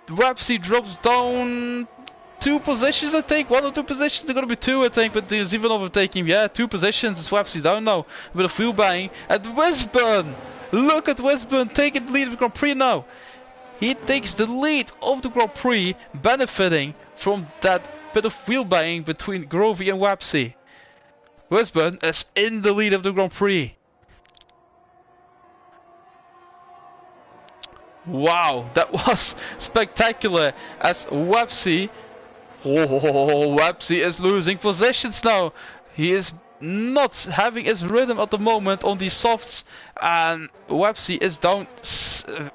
Websy drops down 2 positions, I think. 1 or 2 positions. They're going to be 2, I think. But there's even overtaking. Yeah, 2 positions. It's Websy down now. A bit of wheel banging. And Wisburn. Look at Wisburn taking the lead of the Grand Prix now. He takes the lead of the Grand Prix, benefiting from that bit of wheel banging between Grovey and Websy. Wisburn is in the lead of the Grand Prix. Wow, that was spectacular as Websy. Oh, Websy is losing positions now. He is not having his rhythm at the moment on these softs, and Websy is down.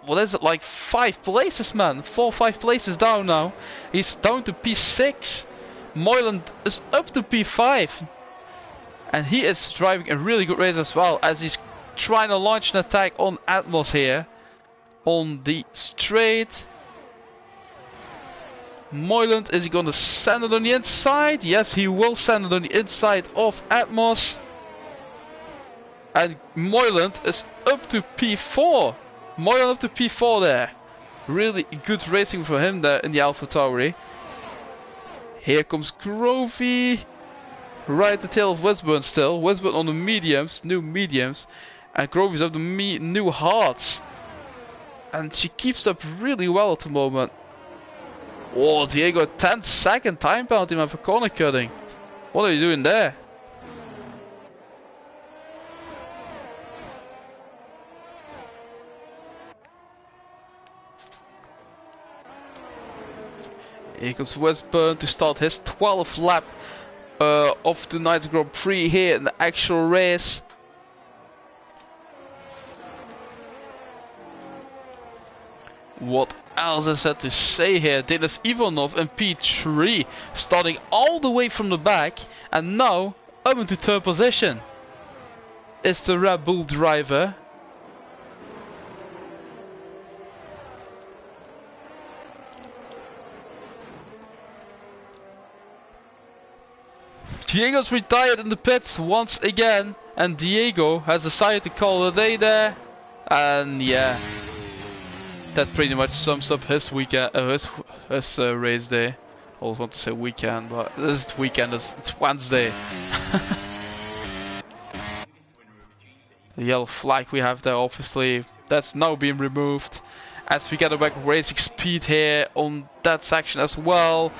What is it, like 5 places, man? 4 or 5 places down now. He's down to P6. Moylan is up to P5, and he is driving a really good race as well, as he's trying to launch an attack on Atmos here on the straight. Moylan, is he going to send it on the inside? Yes, he will send it on the inside of Atmos. And Moylan is up to P4. Moylan up to P4 there. Really good racing for him there in the AlphaTauri. Here comes Grovey. Right at the tail of Wisburn still. Wisburn on the mediums, new mediums. And Grovey's up the new hards. And she keeps up really well at the moment. Oh, Diego, 10-second time penalty, man, for corner cutting. What are you doing there? Here comes Wisburn to start his 12th lap of tonight's Grand Prix here in the actual race. What else is there to say here? Denis Ivanov in P3, starting all the way from the back, and now up into third position. Is the Red Bull driver. Diego's retired in the pits once again, and Diego has decided to call it a day there, and yeah. That pretty much sums up his weekend, his race day. I always want to say weekend, but this is weekend. It's Wednesday. The yellow flag we have there, obviously, that's now being removed, as we get a back racing speed here on that section as well.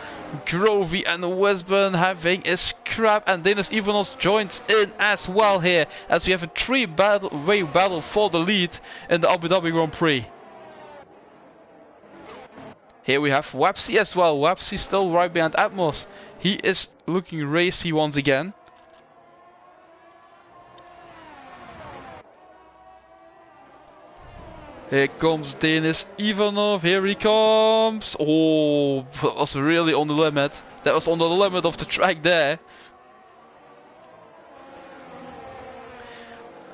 Grovey and Wisburn having a scrap, and Denis Ivanov joins in as well here, as we have a 3-way battle for the lead in the Abu Dhabi Grand Prix. Here we have Websy as well. Websy still right behind Atmos. He is looking racy once again. Here comes Denis Ivanov. Here he comes. Oh, that was really on the limit. That was on the limit of the track there.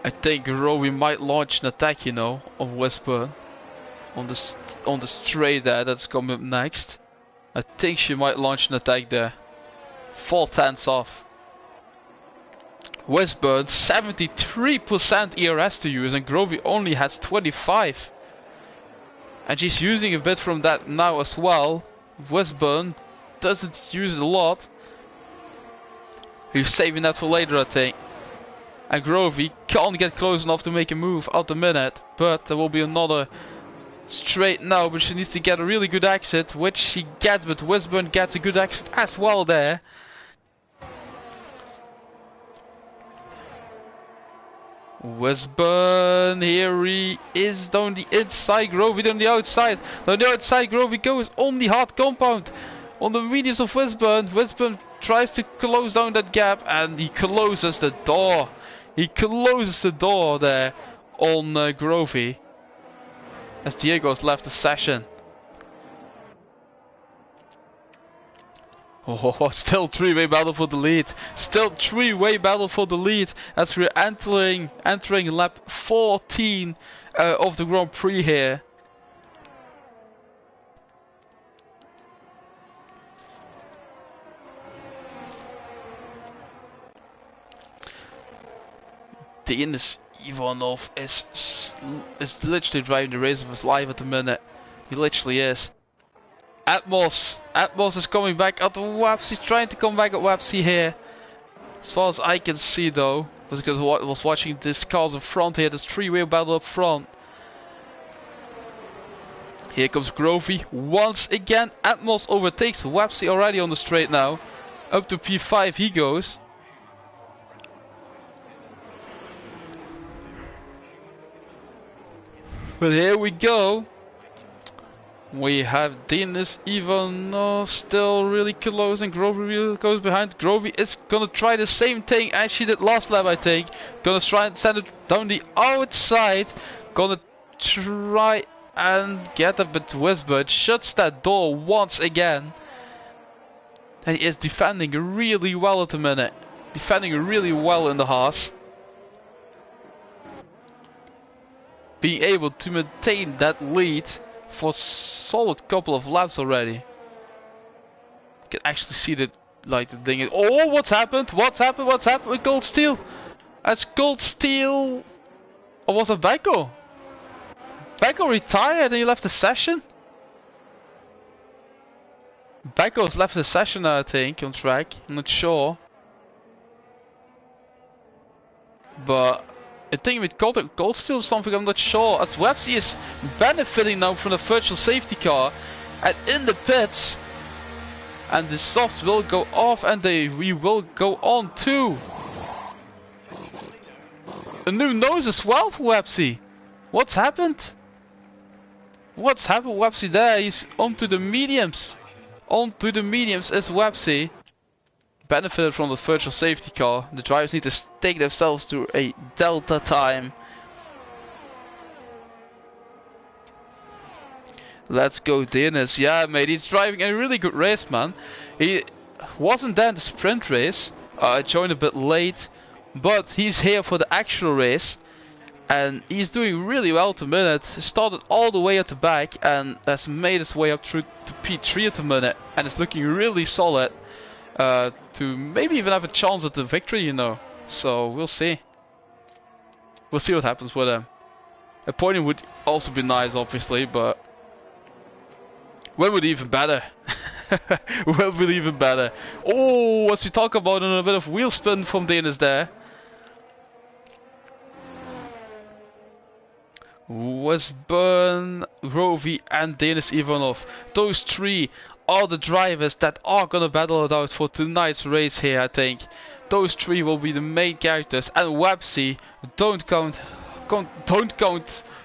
I think Rowie might launch an attack, you know, on Wisburn. On the straight there, that's coming up next. I think she might launch an attack there. 4 tenths off. Wisburn 73% ERS to use, and Grovey only has 25. And she's using a bit from that now as well. Wisburn doesn't use it a lot. He's saving that for later, I think. And Grovey can't get close enough to make a move at the minute, but there will be another straight now, but she needs to get a really good exit, which she gets, but Wisburn gets a good exit as well there. Wisburn, here he is down the inside, Grovey down the outside. Down the outside, Grovey goes on the hard compound. On the mediums of Wisburn, Wisburn tries to close down that gap, and he closes the door. He closes the door there on Grovey, as Diego's left the session. Oh, still 3-way battle for the lead. Still 3-way battle for the lead, as we're entering lap 14 of the Grand Prix here. Denis Ivanov is literally driving the race of his life at the minute. He literally is. Atmos is coming back at Websy. He's trying to come back at Websy here. As far as I can see though, because I was watching this cars in front here, this 3-way battle up front. Here comes Grovey once again. Atmos overtakes Websy already on the straight now. Up to P5 he goes. But here we go. We have Denis Ivanov still really close, and Grovey really goes behind. Grovey is gonna try the same thing as she did last lap, I think. Gonna try and send it down the outside. Gonna try and get a bit whispered. Shuts that door once again. And he is defending really well at the minute. Defending really well in the Haas. Being able to maintain that lead for a solid couple of laps already. You can actually see the thing is, oh, what's happened? What's happened? What's happened with Gold Steel? As Gold Steel, or was it Beko? Beko retired and he left the session? Beko's left the session, I think, on track. I'm not sure. But I think with Gold Steel or something, I'm not sure. As Websy is benefiting now from the virtual safety car and in the pits. And the softs will go off and we will go on too. A new nose as well for Websy. What's happened? What's happened Websy there? He's onto the mediums. Onto the mediums is Websy. Benefited from the virtual safety car. The drivers need to stake themselves to a delta time. Let's go Denis. Yeah mate, he's driving a really good race, man. He wasn't there in the sprint race. Joined a bit late. But he's here for the actual race. And he's doing really well at the minute. Started all the way at the back and has made his way up through to P3 at the minute. And it's looking really solid. To maybe even have a chance at the victory, you know. So we'll see. We'll see what happens with him. A podium would also be nice, obviously, but when would even better? When would even better? Oh, as we talk about a bit of wheel spin from Denis there. Westburn, Grovey and Denis Ivanov. Those three are the drivers that are gonna battle it out for tonight's race here, I think. Those three will be the main characters, and Websy, don't count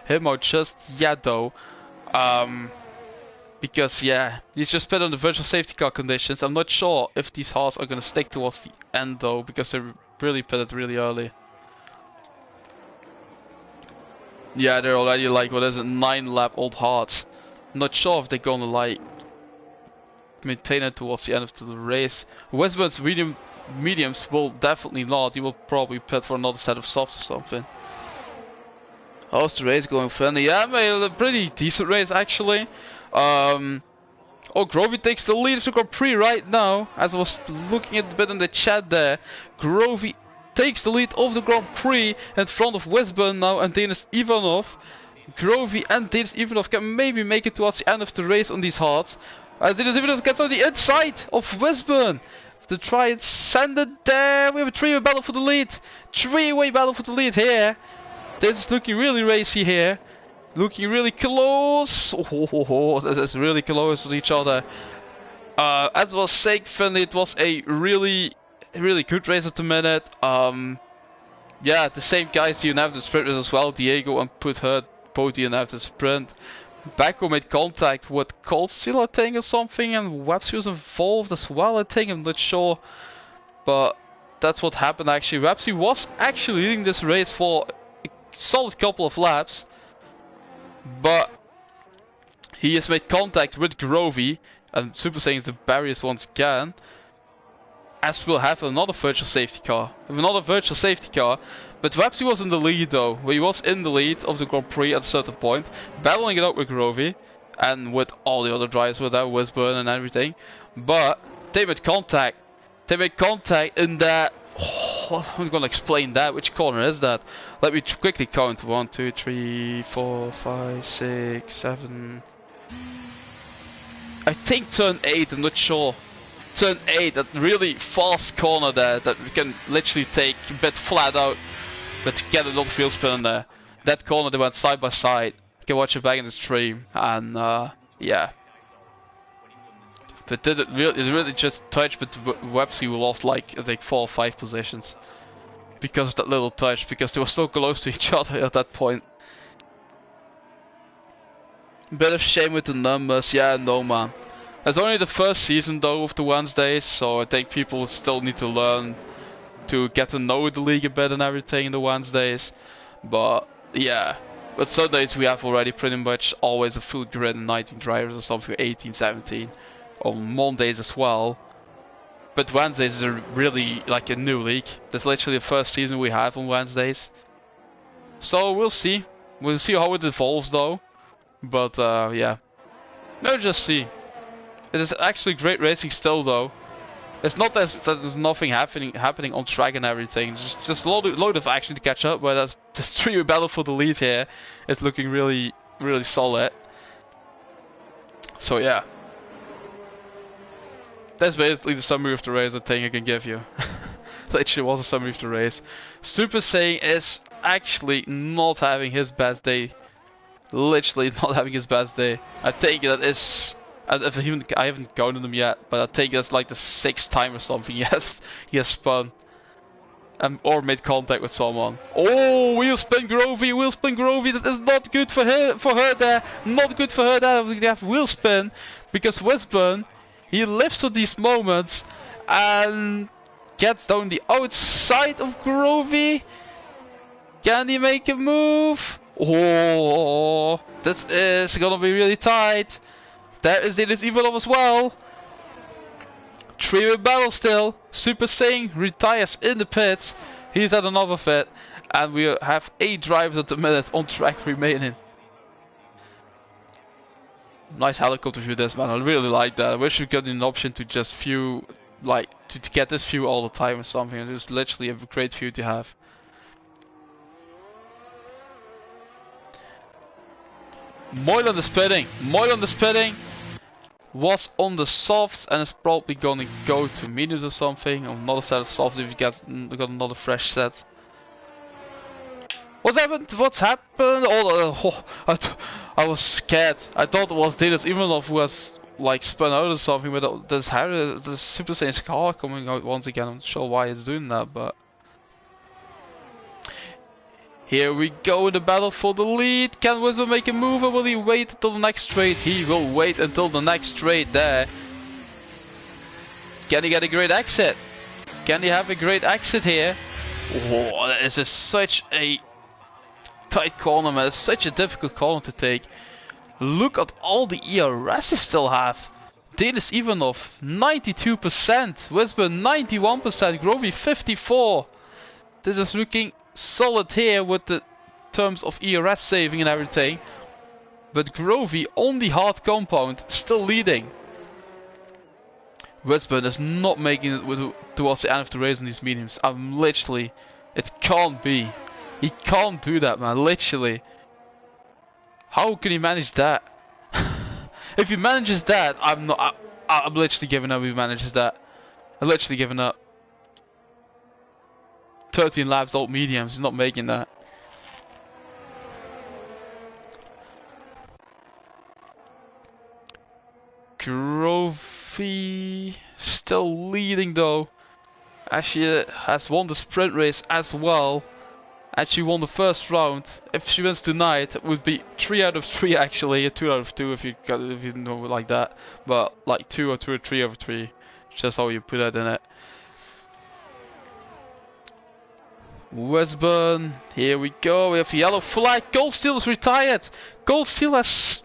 him out just yet though. Because yeah, he's just put on the virtual safety car conditions. I'm not sure if these Haas are gonna stick towards the end though, because they really put it really early. Yeah, they're already like, what is it, 9 lap old Haas. Not sure if they're gonna like maintain it towards the end of the race. Westburn's mediums will definitely not. He will probably pit for another set of softs or something. How's the race going, friendly? Yeah, mate, a pretty decent race actually. Oh, Grovey takes the lead of the Grand Prix right now. As I was looking at a bit in the chat there, Grovey takes the lead of the Grand Prix in front of Westburn now and Denis Ivanov. Grovey and Denis Ivanov can maybe make it towards the end of the race on these hards. Denis Ivanov gets on the inside of Westburn to try and send it there. We have a three-way battle for the lead. Three-way battle for the lead here. This is looking really racy here. Looking really close. Oh, this is really close to each other. As I was saying, Finley, it was a really good race at the minute. Yeah, the same guys you have the sprint race as well. Diego and put her both you have the sprint. Beko made contact with Cold Steel, I think, or something, and Websy was involved as well, I think. I'm not sure, but that's what happened actually. Websy was actually leading this race for a solid couple of laps, but he has made contact with Grovey, and Super Saiyan's the barriers once again. As we'll have another virtual safety car. But Websy was in the lead though. He was in the lead of the Grand Prix at a certain point, battling it out with Grovey and with all the other drivers with that Westburn and everything. But they made contact. They made contact in that. Oh, I'm gonna explain that. Which corner is that? Let me quickly count. 1, 2, 3, 4, 5, 6, 7. I think turn 8. I'm not sure. Turn 8, that really fast corner there that we can literally take a bit flat out, but get a lot of wheel spin in there. That corner, they went side by side. You can watch it back in the stream, and yeah. But it really just touched, but Websy lost like I think 4 or 5 positions because of that little touch, because they were so close to each other at that point. Bit of shame with the numbers, yeah, no man. It's only the first season though of the Wednesdays, so I think people still need to learn to get to know the league a bit and everything in the Wednesdays. But yeah, but Sundays we have already pretty much always a full grid and 19 drivers or something, 18, 17. On Mondays as well. But Wednesdays is really like a new league. That's literally the first season we have on Wednesdays. So we'll see. We'll see how it evolves though. But yeah, we'll just see. It is actually great racing still though. It's not that there's nothing happening on track and everything. Just a load of action to catch up. But that's just three-way battle for the lead here. It's looking really solid. So yeah. That's basically the summary of the race I think I can give you. Literally was a summary of the race. Super Saiyan is actually not having his best day. Literally not having his best day. I think that is... I haven't counted them yet, but I think that's like the 6th time or something he has spun. Or made contact with someone. Oh, wheel spin Grovey, that is not good for her there. Not good for her there, we have wheel spin. Because Wisburn, he lives on these moments and gets down the outside of Grovey. Can he make a move? Oh, that is gonna be really tight. There is Dennis Ivanov as well. Three-way battle still. Super Saiyan retires in the pits. He's at another pit. And we have 8 drivers at the minute on track remaining. Nice helicopter view this, man. I really like that. I wish we got an option to just view, like, to get this view all the time or something. It's literally a great view to have. Moylan is pitting. Was on the softs and is probably gonna go to mediums or something. Or another set of softs if you got another fresh set. What happened? What's happened? I was scared. I thought it was Dennis Ivanov who was like spun out or something, but there's Super Saiyan's car coming out once again. I'm not sure why it's doing that, but here we go in the battle for the lead. Can Wisdom make a move or will he wait until the next straight? He will wait until the next straight there. Can he get a great exit? Can he have a great exit here? Oh, this is such a tight corner, man. It's such a difficult corner to take. Look at all the ERS he still have. Denis Ivanov 92%, Wisdom 91%, Grovey 54%. This is looking solid here with the terms of ERS saving and everything, but Grovey on the hard compound still leading. Wisburn is not making it towards the end of the race on these mediums. I'm literally, it can't be. He can't do that, man. Literally, how can he manage that? If he manages that, I'm not. I'm literally giving up. If he manages that, I'm literally giving up. 13 laps, old mediums, he's not making that. Grovey still leading though. As she has won the sprint race as well. And she won the first round. If she wins tonight, it would be 3 out of 3 actually. 2 out of 2 if you know it like that. But like 2 or 3 out of 3. Just how you put that in it. Wisburn, here we go, we have a yellow flag. Goldsteel is retired. Goldsteel has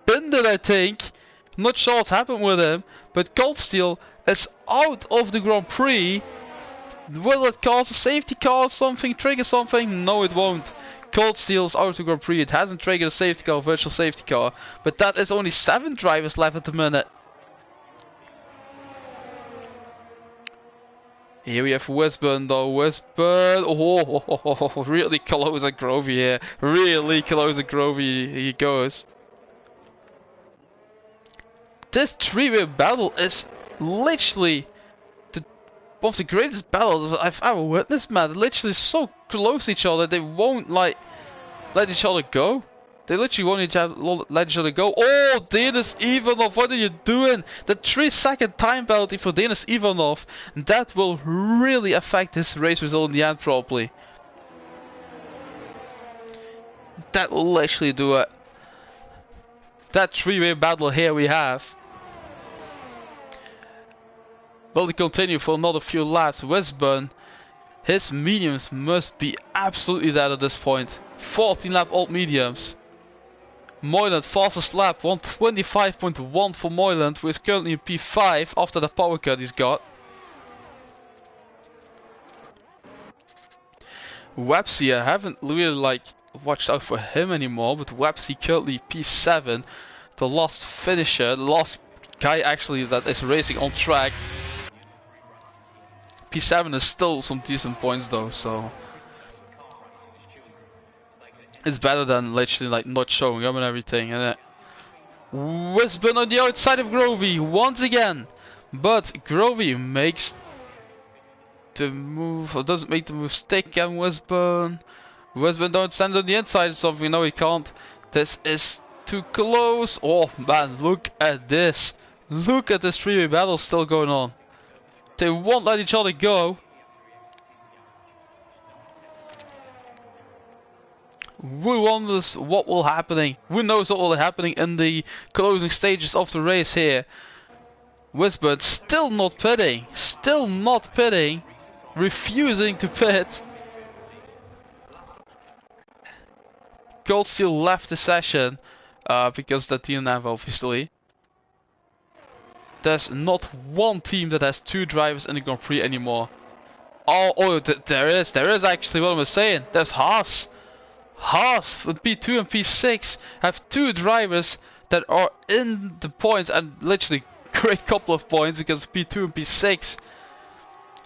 pinned it, I think. Not sure what's happened with him, but Goldsteel is out of the Grand Prix. Will it cause a safety car or something, trigger something? No, it won't. Goldsteel is out of the Grand Prix. It hasn't triggered a safety car, virtual safety car, but that is only 7 drivers left at the minute. Here we have Wisburn though. Wisburn, oh, really close at Grovey here. Really close at Grovey he goes. This 3-way battle is literally one of the greatest battles I've ever witnessed, man. Literally so close to each other, they won't like let each other go. They literally won't let each other go. Oh, Denis Ivanov, what are you doing? The 3-second time penalty for Denis Ivanov. That will really affect this race result in the end, probably. That will literally do it. That three-way battle here we have. Will they continue for another few laps? Wisburn, his mediums must be absolutely dead at this point. 14 lap old mediums. Moyland fastest lap, 125.1 for Moyland, who is currently in P5 after the power cut he's got. Websy, I haven't really watched out for him anymore, but Websy currently P7, the last finisher, the last guy actually that is racing on track. P7 is still some decent points though, so it's better than literally not showing up and everything, isn't it? Wisburn on the outside of Grovey once again, but Grovey makes the move, or doesn't make the mistake, and Wisburn don't stand on the inside or something. No, he can't. This is too close. Oh man, look at this. Look at this three-way battle still going on. They won't let each other go. Who wonders what will happening? Who knows what will be happening in the closing stages of the race here? Wisburn still not pitting. Still not pitting. Refusing to pit. Goldsteel left the session because the DNF obviously. There's not one team that has two drivers in the Grand Prix anymore. There is actually, what am I saying? There's Haas. Haas with P2 and P6 have two drivers that are in the points, and literally great couple of points because P2 and P6.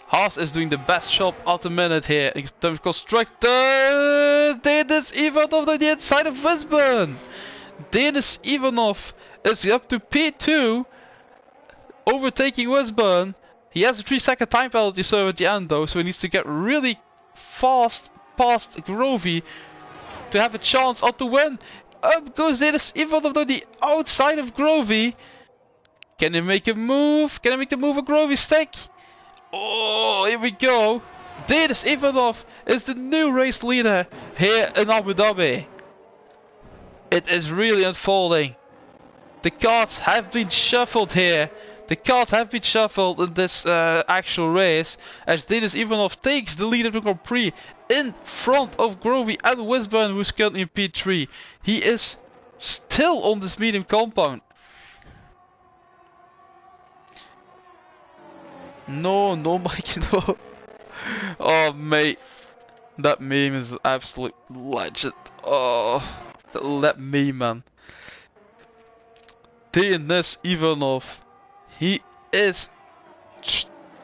Haas is doing the best job at the minute here in terms of constructors. Denis Ivanov on the inside of Wisburn. Denis Ivanov is up to P2, overtaking Wisburn. He has a 3-second time penalty serve at the end though, so he needs to get really fast past Grovey to have a chance at the win. Up goes Denis Ivanov on the outside of Grovey. Can he make a move? Can he make the move of Grovey's stick? Oh, here we go. Denis Ivanov is the new race leader here in Abu Dhabi. It is really unfolding. The cards have been shuffled here. The cards have been shuffled in this actual race, as Denis Ivanov takes the lead of the Grand Prix in front of Grovey and Wisburn, who is currently in P3. He is still on this medium compound. No, Mike, no. Oh, mate. That meme is an absolute legend. Oh, that meme, man. Denis Ivanov. He is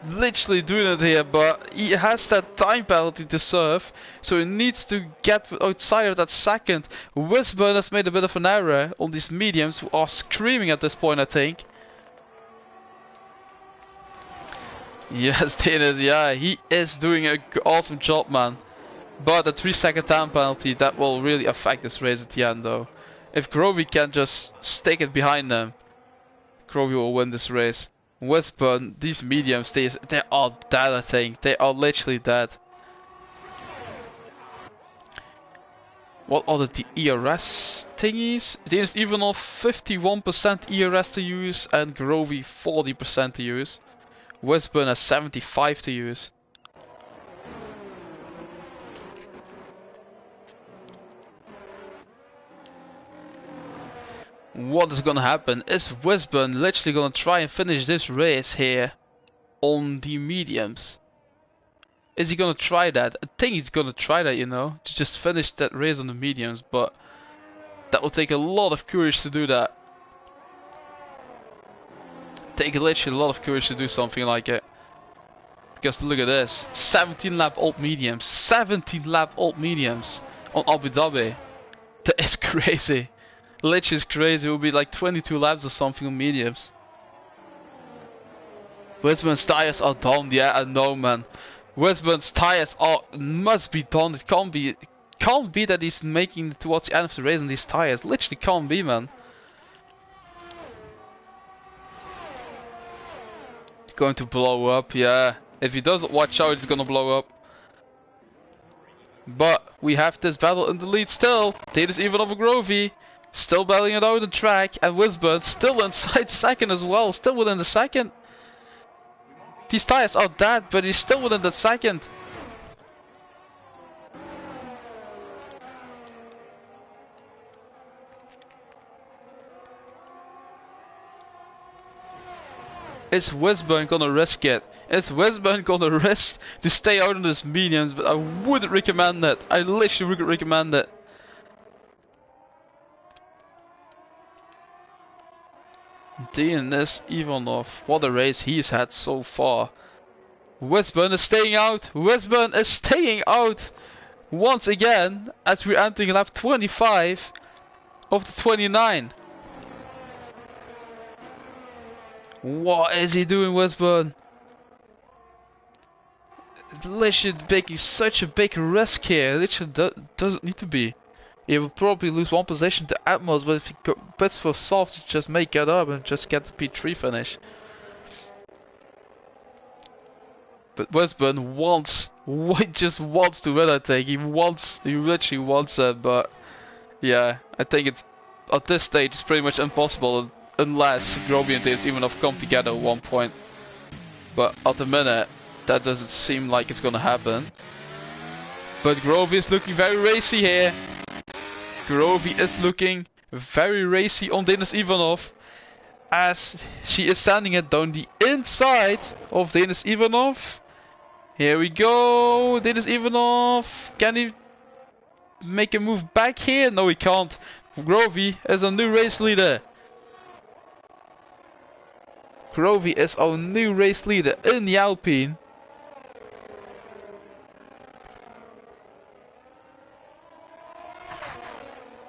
literally doing it here, but he has that time penalty to serve, so he needs to get outside of that second. Wisburn has made a bit of an error on these mediums, who are screaming at this point, I think. Yes, Denis, yeah, he is doing an awesome job, man. But the 3-second time penalty, that will really affect this race at the end, though. If Grovey can just stick it behind them, Grovey will win this race. Wisburn, these mediums, they are dead, I think. They are literally dead. What are the ERS thingies? Denis Ivanov 51% ERS to use and Grovey 40% to use. Wisburn has 75 to use. What is gonna happen? Is Wisburn literally gonna try and finish this race here on the mediums? Is he gonna try that? I think he's gonna try that, you know, to just finish that race on the mediums, but that will take a lot of courage to do that. Take literally a lot of courage to do something like it. Because look at this, 17 lap old mediums, 17 lap old mediums on Abu Dhabi. That is crazy. Literally is crazy. It will be like 22 laps or something on mediums. Wisburn's tires are done. Yeah, I know, man. Wisburn's tires must be done. It can't be that he's making it towards the end of the race on these tires. Literally can't be, man. Going to blow up, yeah. If he doesn't watch out, it's gonna blow up. But we have this battle in the lead still. Denis Ivanov and Grovey. Still battling it out the track, and Wisburn still inside second as well, still within the second. These tires are dead, but he's still within the second. Is Wisburn gonna risk it? Is Wisburn gonna risk to stay out of this mediums? But I wouldn't recommend it. I literally wouldn't recommend it. Denis Ivanov, what a race he's had so far. Wisburn is staying out. Wisburn is staying out once again as we're entering lap 25 of the 29. What is he doing, Wisburn? Literally making such a big risk here. Literally doesn't need to be. He will probably lose one position to Atmos, but if he bets for softs, he just may get up and just get the P3 finish. But Wisburn just wants to win, I think. He literally wants it, but yeah, I think it's at this stage it's pretty much impossible unless Groby and Denis Ivanov come together at one point. But at the minute, that doesn't seem like it's gonna happen. But Groby is looking very racy here. Groby is looking very racy on Denis Ivanov as she is sending it down the inside of Denis Ivanov. Here we go, Denis Ivanov. Can he make a move back here? No, he can't. Groby is a new race leader. Groby is our new race leader in the Alpine.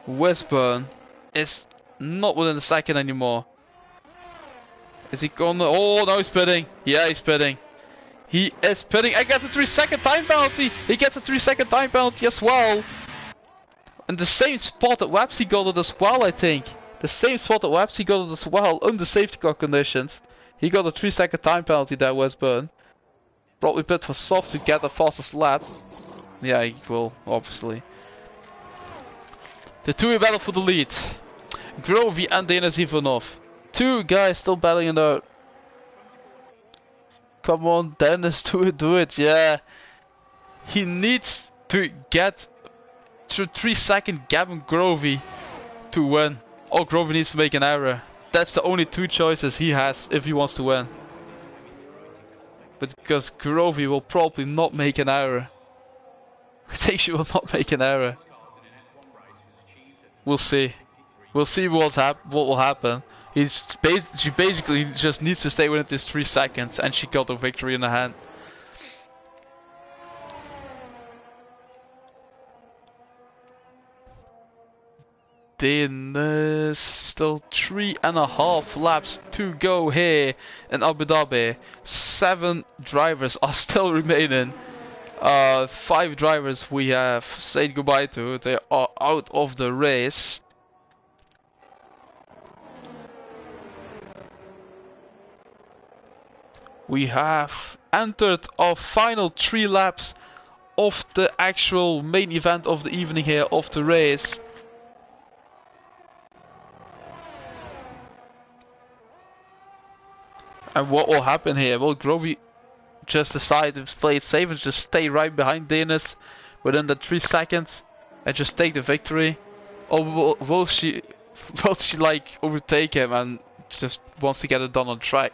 Wisburn is not within the second anymore. Is he gonna? Oh, no, he's pitting. Yeah, he's pitting. He is pitting. I get a 3-second time penalty. He gets a 3-second time penalty as well. And the same spot that Websy got it as well, I think. The same spot that Websy got it as well under safety car conditions. He got a 3-second time penalty there, Wisburn. Probably pit for soft to get the fastest lap. Yeah, he will, obviously. The two-way battle for the lead. Groby and Denis Ivanov. Two guys still battling it out. Come on, Dennis, do it, yeah. He needs to get through 3-second gap on Groby to win. Or Groby needs to make an error. That's the only two choices he has if he wants to win. But because Groby will probably not make an error. I think she will not make an error. We'll see. We'll see what will happen. She basically just needs to stay within this 3 seconds, and she got the victory in the hand. Then still 3.5 laps to go here in Abu Dhabi. 7 drivers are still remaining. 5 drivers we have said goodbye to. They are out of the race. We have entered our final 3 laps of the actual main event of the evening here, of the race. And what will happen here? Will Groby just decide to play it safe and just stay right behind Denis within the 3 seconds and just take the victory? Or will she like overtake him and just wants to get it done on track?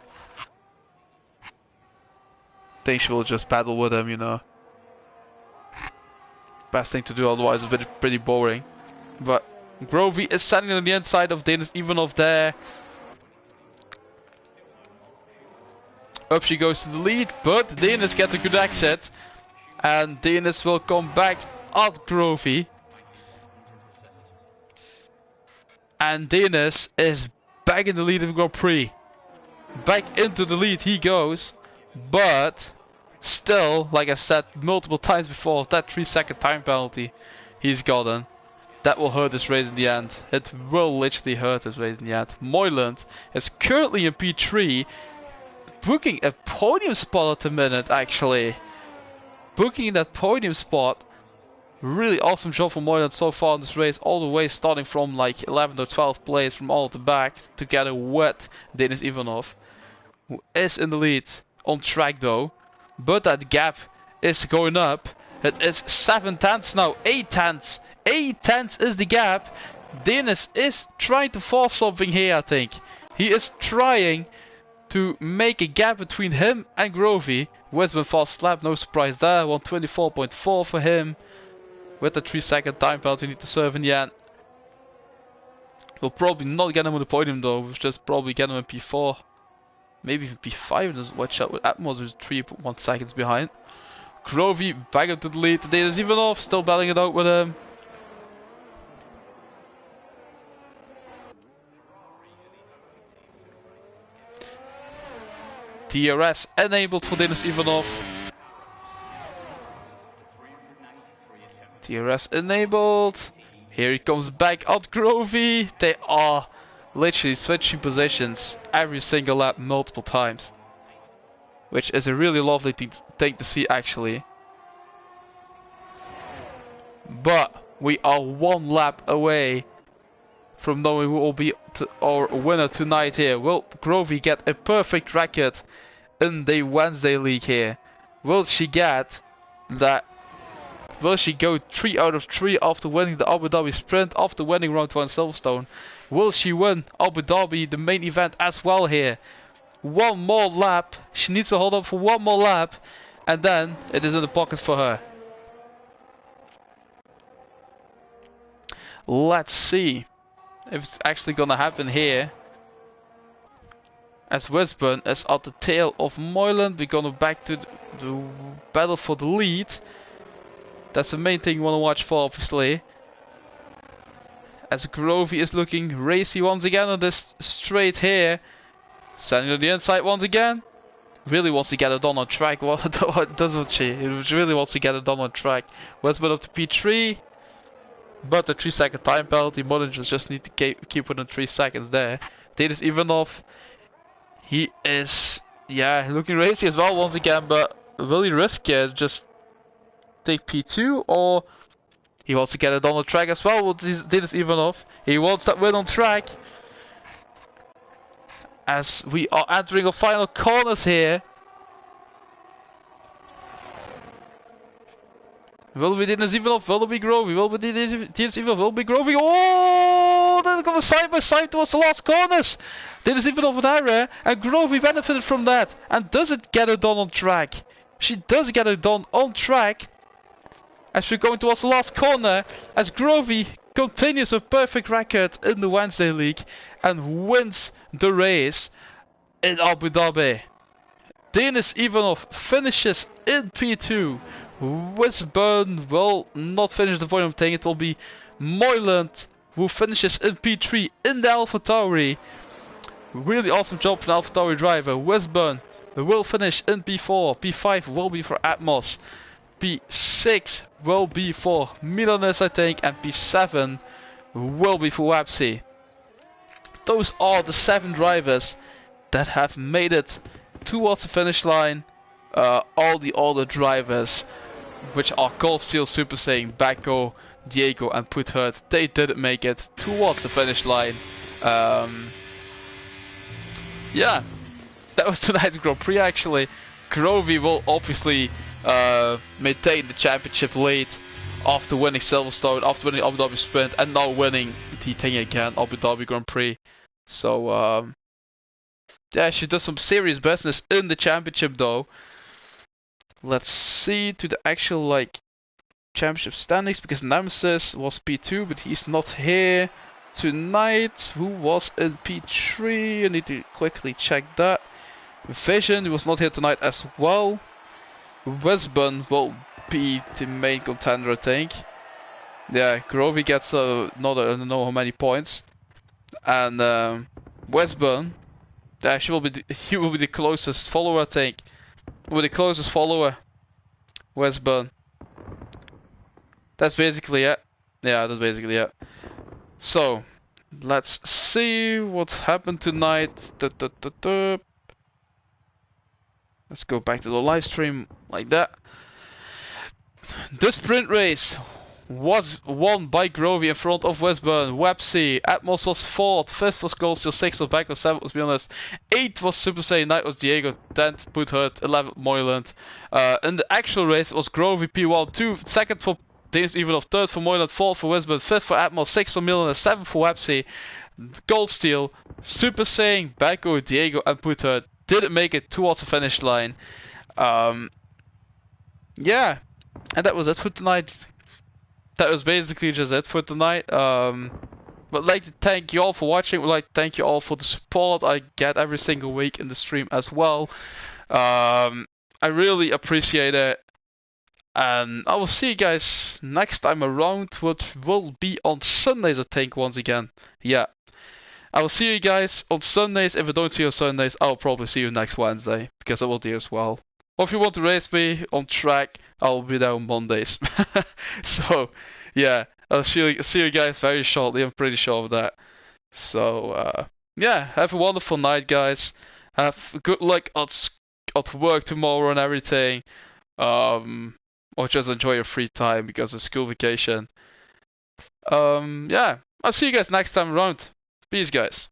I think she will just battle with him, you know. Best thing to do, otherwise it's pretty boring. But Groby is standing on the inside of Denis Ivanov there. Up she goes to the lead, but Denis gets a good exit. And Denis will come back at Groby. And Denis is back in the lead of Grand Prix. Back into the lead he goes. But still, like I said multiple times before, that 3-second time penalty he's gotten, that will hurt his race in the end. It will literally hurt his race in the end. Moyland is currently in P3, booking a podium spot at the minute, actually. Booking that podium spot. Really awesome job from Moylan so far in this race, all the way starting from like 11 or 12 plays from all at the back, together with Denis Ivanov, who is in the lead on track though, but that gap is going up. It is 7 tenths now, 8 tenths. 8 tenths is the gap. Denis is trying to force something here, I think. He is trying to make a gap between him and Grovey. Westman fast lap, no surprise there. 124.4 for him. With the 3-second time penalty need to serve in the end. We'll probably not get him on the podium though. We'll just probably get him in P4. Maybe even P5. Just watch out with Atmos, who's 3.1 seconds behind. Grovey back up to the lead. Denis Ivanov still battling it out with him. DRS enabled for Denis Ivanov. DRS enabled. Here he comes back out Grovey. They are literally switching positions every single lap multiple times. Which is a really lovely thing to see actually. But we are 1 lap away from knowing who will be our winner tonight here. Will Grovey get a perfect record in the Wednesday league here? Will she get that? Will she go 3 out of 3 after winning the Abu Dhabi sprint, after winning round 1 Silverstone? Will she win Abu Dhabi, the main event as well here? 1 more lap. She needs to hold on for 1 more lap, and then it is in the pocket for her. Let's see if it's actually gonna happen here. As Westburn is at the tail of Moylan, we're gonna back to the battle for the lead. That's the main thing you want to watch for, obviously. As Grovey is looking racy once again on this straight here. Standing on the inside once again. Really wants to get it done on track, doesn't she? It really wants to get it done on track. Westburn up to P3. But the 3-second time penalty, Moylan just need to keep within 3 seconds there. Denis Ivanov, he is, yeah, looking racy as well once again, but will he risk it? Just take P2, or he wants to get it on the track as well with Denis Ivanov. He wants that win on track. As we are entering our final corners here. Will be Denis Ivanov, will it be Grovey, will be Denis Ivanov, will be Grovey. Oh, they're going side by side towards the last corners. Denis Ivanov with error, and Grovey benefited from that. And does it get it done on track? She does get it done on track. As we're going towards the last corner, as Grovey continues a perfect record in the Wednesday League and wins the race in Abu Dhabi. Denis Ivanov finishes in P2. Westburn will not finish the volume thing. It will be Moylan who finishes in P3 in the AlphaTauri. Really awesome job from the AlphaTauri driver. Westburn will finish in P4. P5 will be for Atmos. P6 will be for Milanes, I think, and P7 will be for Wapsi. Those are the 7 drivers that have made it towards the finish line. All the other drivers, which are Cold Steel, Super Saiyan, Bacco, Diego, and Puthurt, they didn't make it towards the finish line. Yeah, that was tonight's Grand Prix actually. Grovey will obviously maintain the championship lead after winning Silverstone, after winning Abu Dhabi Sprint, and now winning the thing again, Abu Dhabi Grand Prix. So yeah, she does some serious business in the championship though. Let's see to the actual like championship standings, because Nemesis was P2, but he's not here tonight. Who was in P3? I need to quickly check that. Vision, who was not here tonight as well. Westburn will be the main contender, I think. Yeah, Grovey gets not I don't know how many points, and Westburn, he will be the closest follower, I think. Will be the closest follower, Westburn. That's basically it. Yeah, that's basically it. So let's see what happened tonight. Let's go back to the live stream like that. The sprint race was won by Grovey in front of Westburn. Websy, Atmos was 4th, 5th was Goldsteel, 6th was Backo, 7th was Beyondest, 8th was Super Saiyan, 9th was Diego, 10th Put 11th Moyland. In the actual race it was Grovey P1, 2nd for James Ivanov, 3rd for Moyland, 4th for Westburn, 5th for Atmos, 6th for Milan, 7th for Websy. Goldsteel, Super Saiyan, Backo, Diego, and Put didn't make it towards the finish line. Yeah, and that was it for tonight. That was basically just it for tonight. But like to thank you all for watching. Would like to thank you all for the support I get every single week in the stream as well. I really appreciate it. And I will see you guys next time around, which will be on Sundays, I think, once again. Yeah. I will see you guys on Sundays. If I don't see you on Sundays, I'll probably see you next Wednesday, because I will do as well. Or if you want to race me on track, I'll be there on Mondays. So, yeah, I'll see you guys very shortly. I'm pretty sure of that. So, yeah, have a wonderful night, guys. Have good luck at work tomorrow and everything. Or just enjoy your free time because it's school vacation. Yeah, I'll see you guys next time around. Peace, guys.